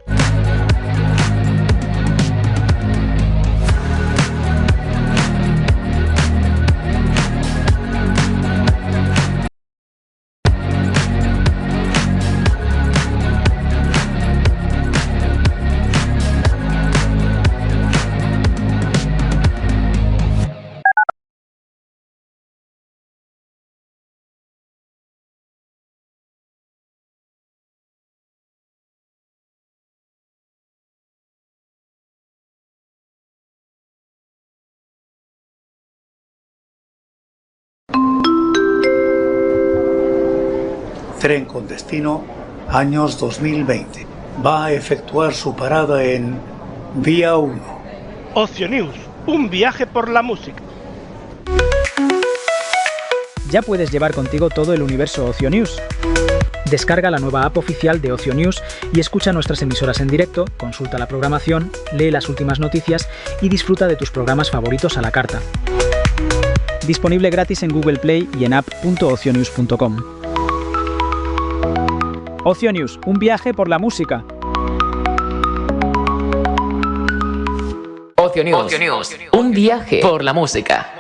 S15: Tren con destino años 2020. Va a efectuar su parada en Vía 1.
S3: Ocio News, un viaje por la música.
S16: Ya puedes llevar contigo todo el universo Ocio News. Descarga la nueva app oficial de Ocio News y escucha nuestras emisoras en directo, consulta la programación, lee las últimas noticias y disfruta de tus programas favoritos a la carta. Disponible gratis en Google Play y en app.ocionews.com. Ocio News, un viaje por la música.
S17: Ocio News, un viaje por la música.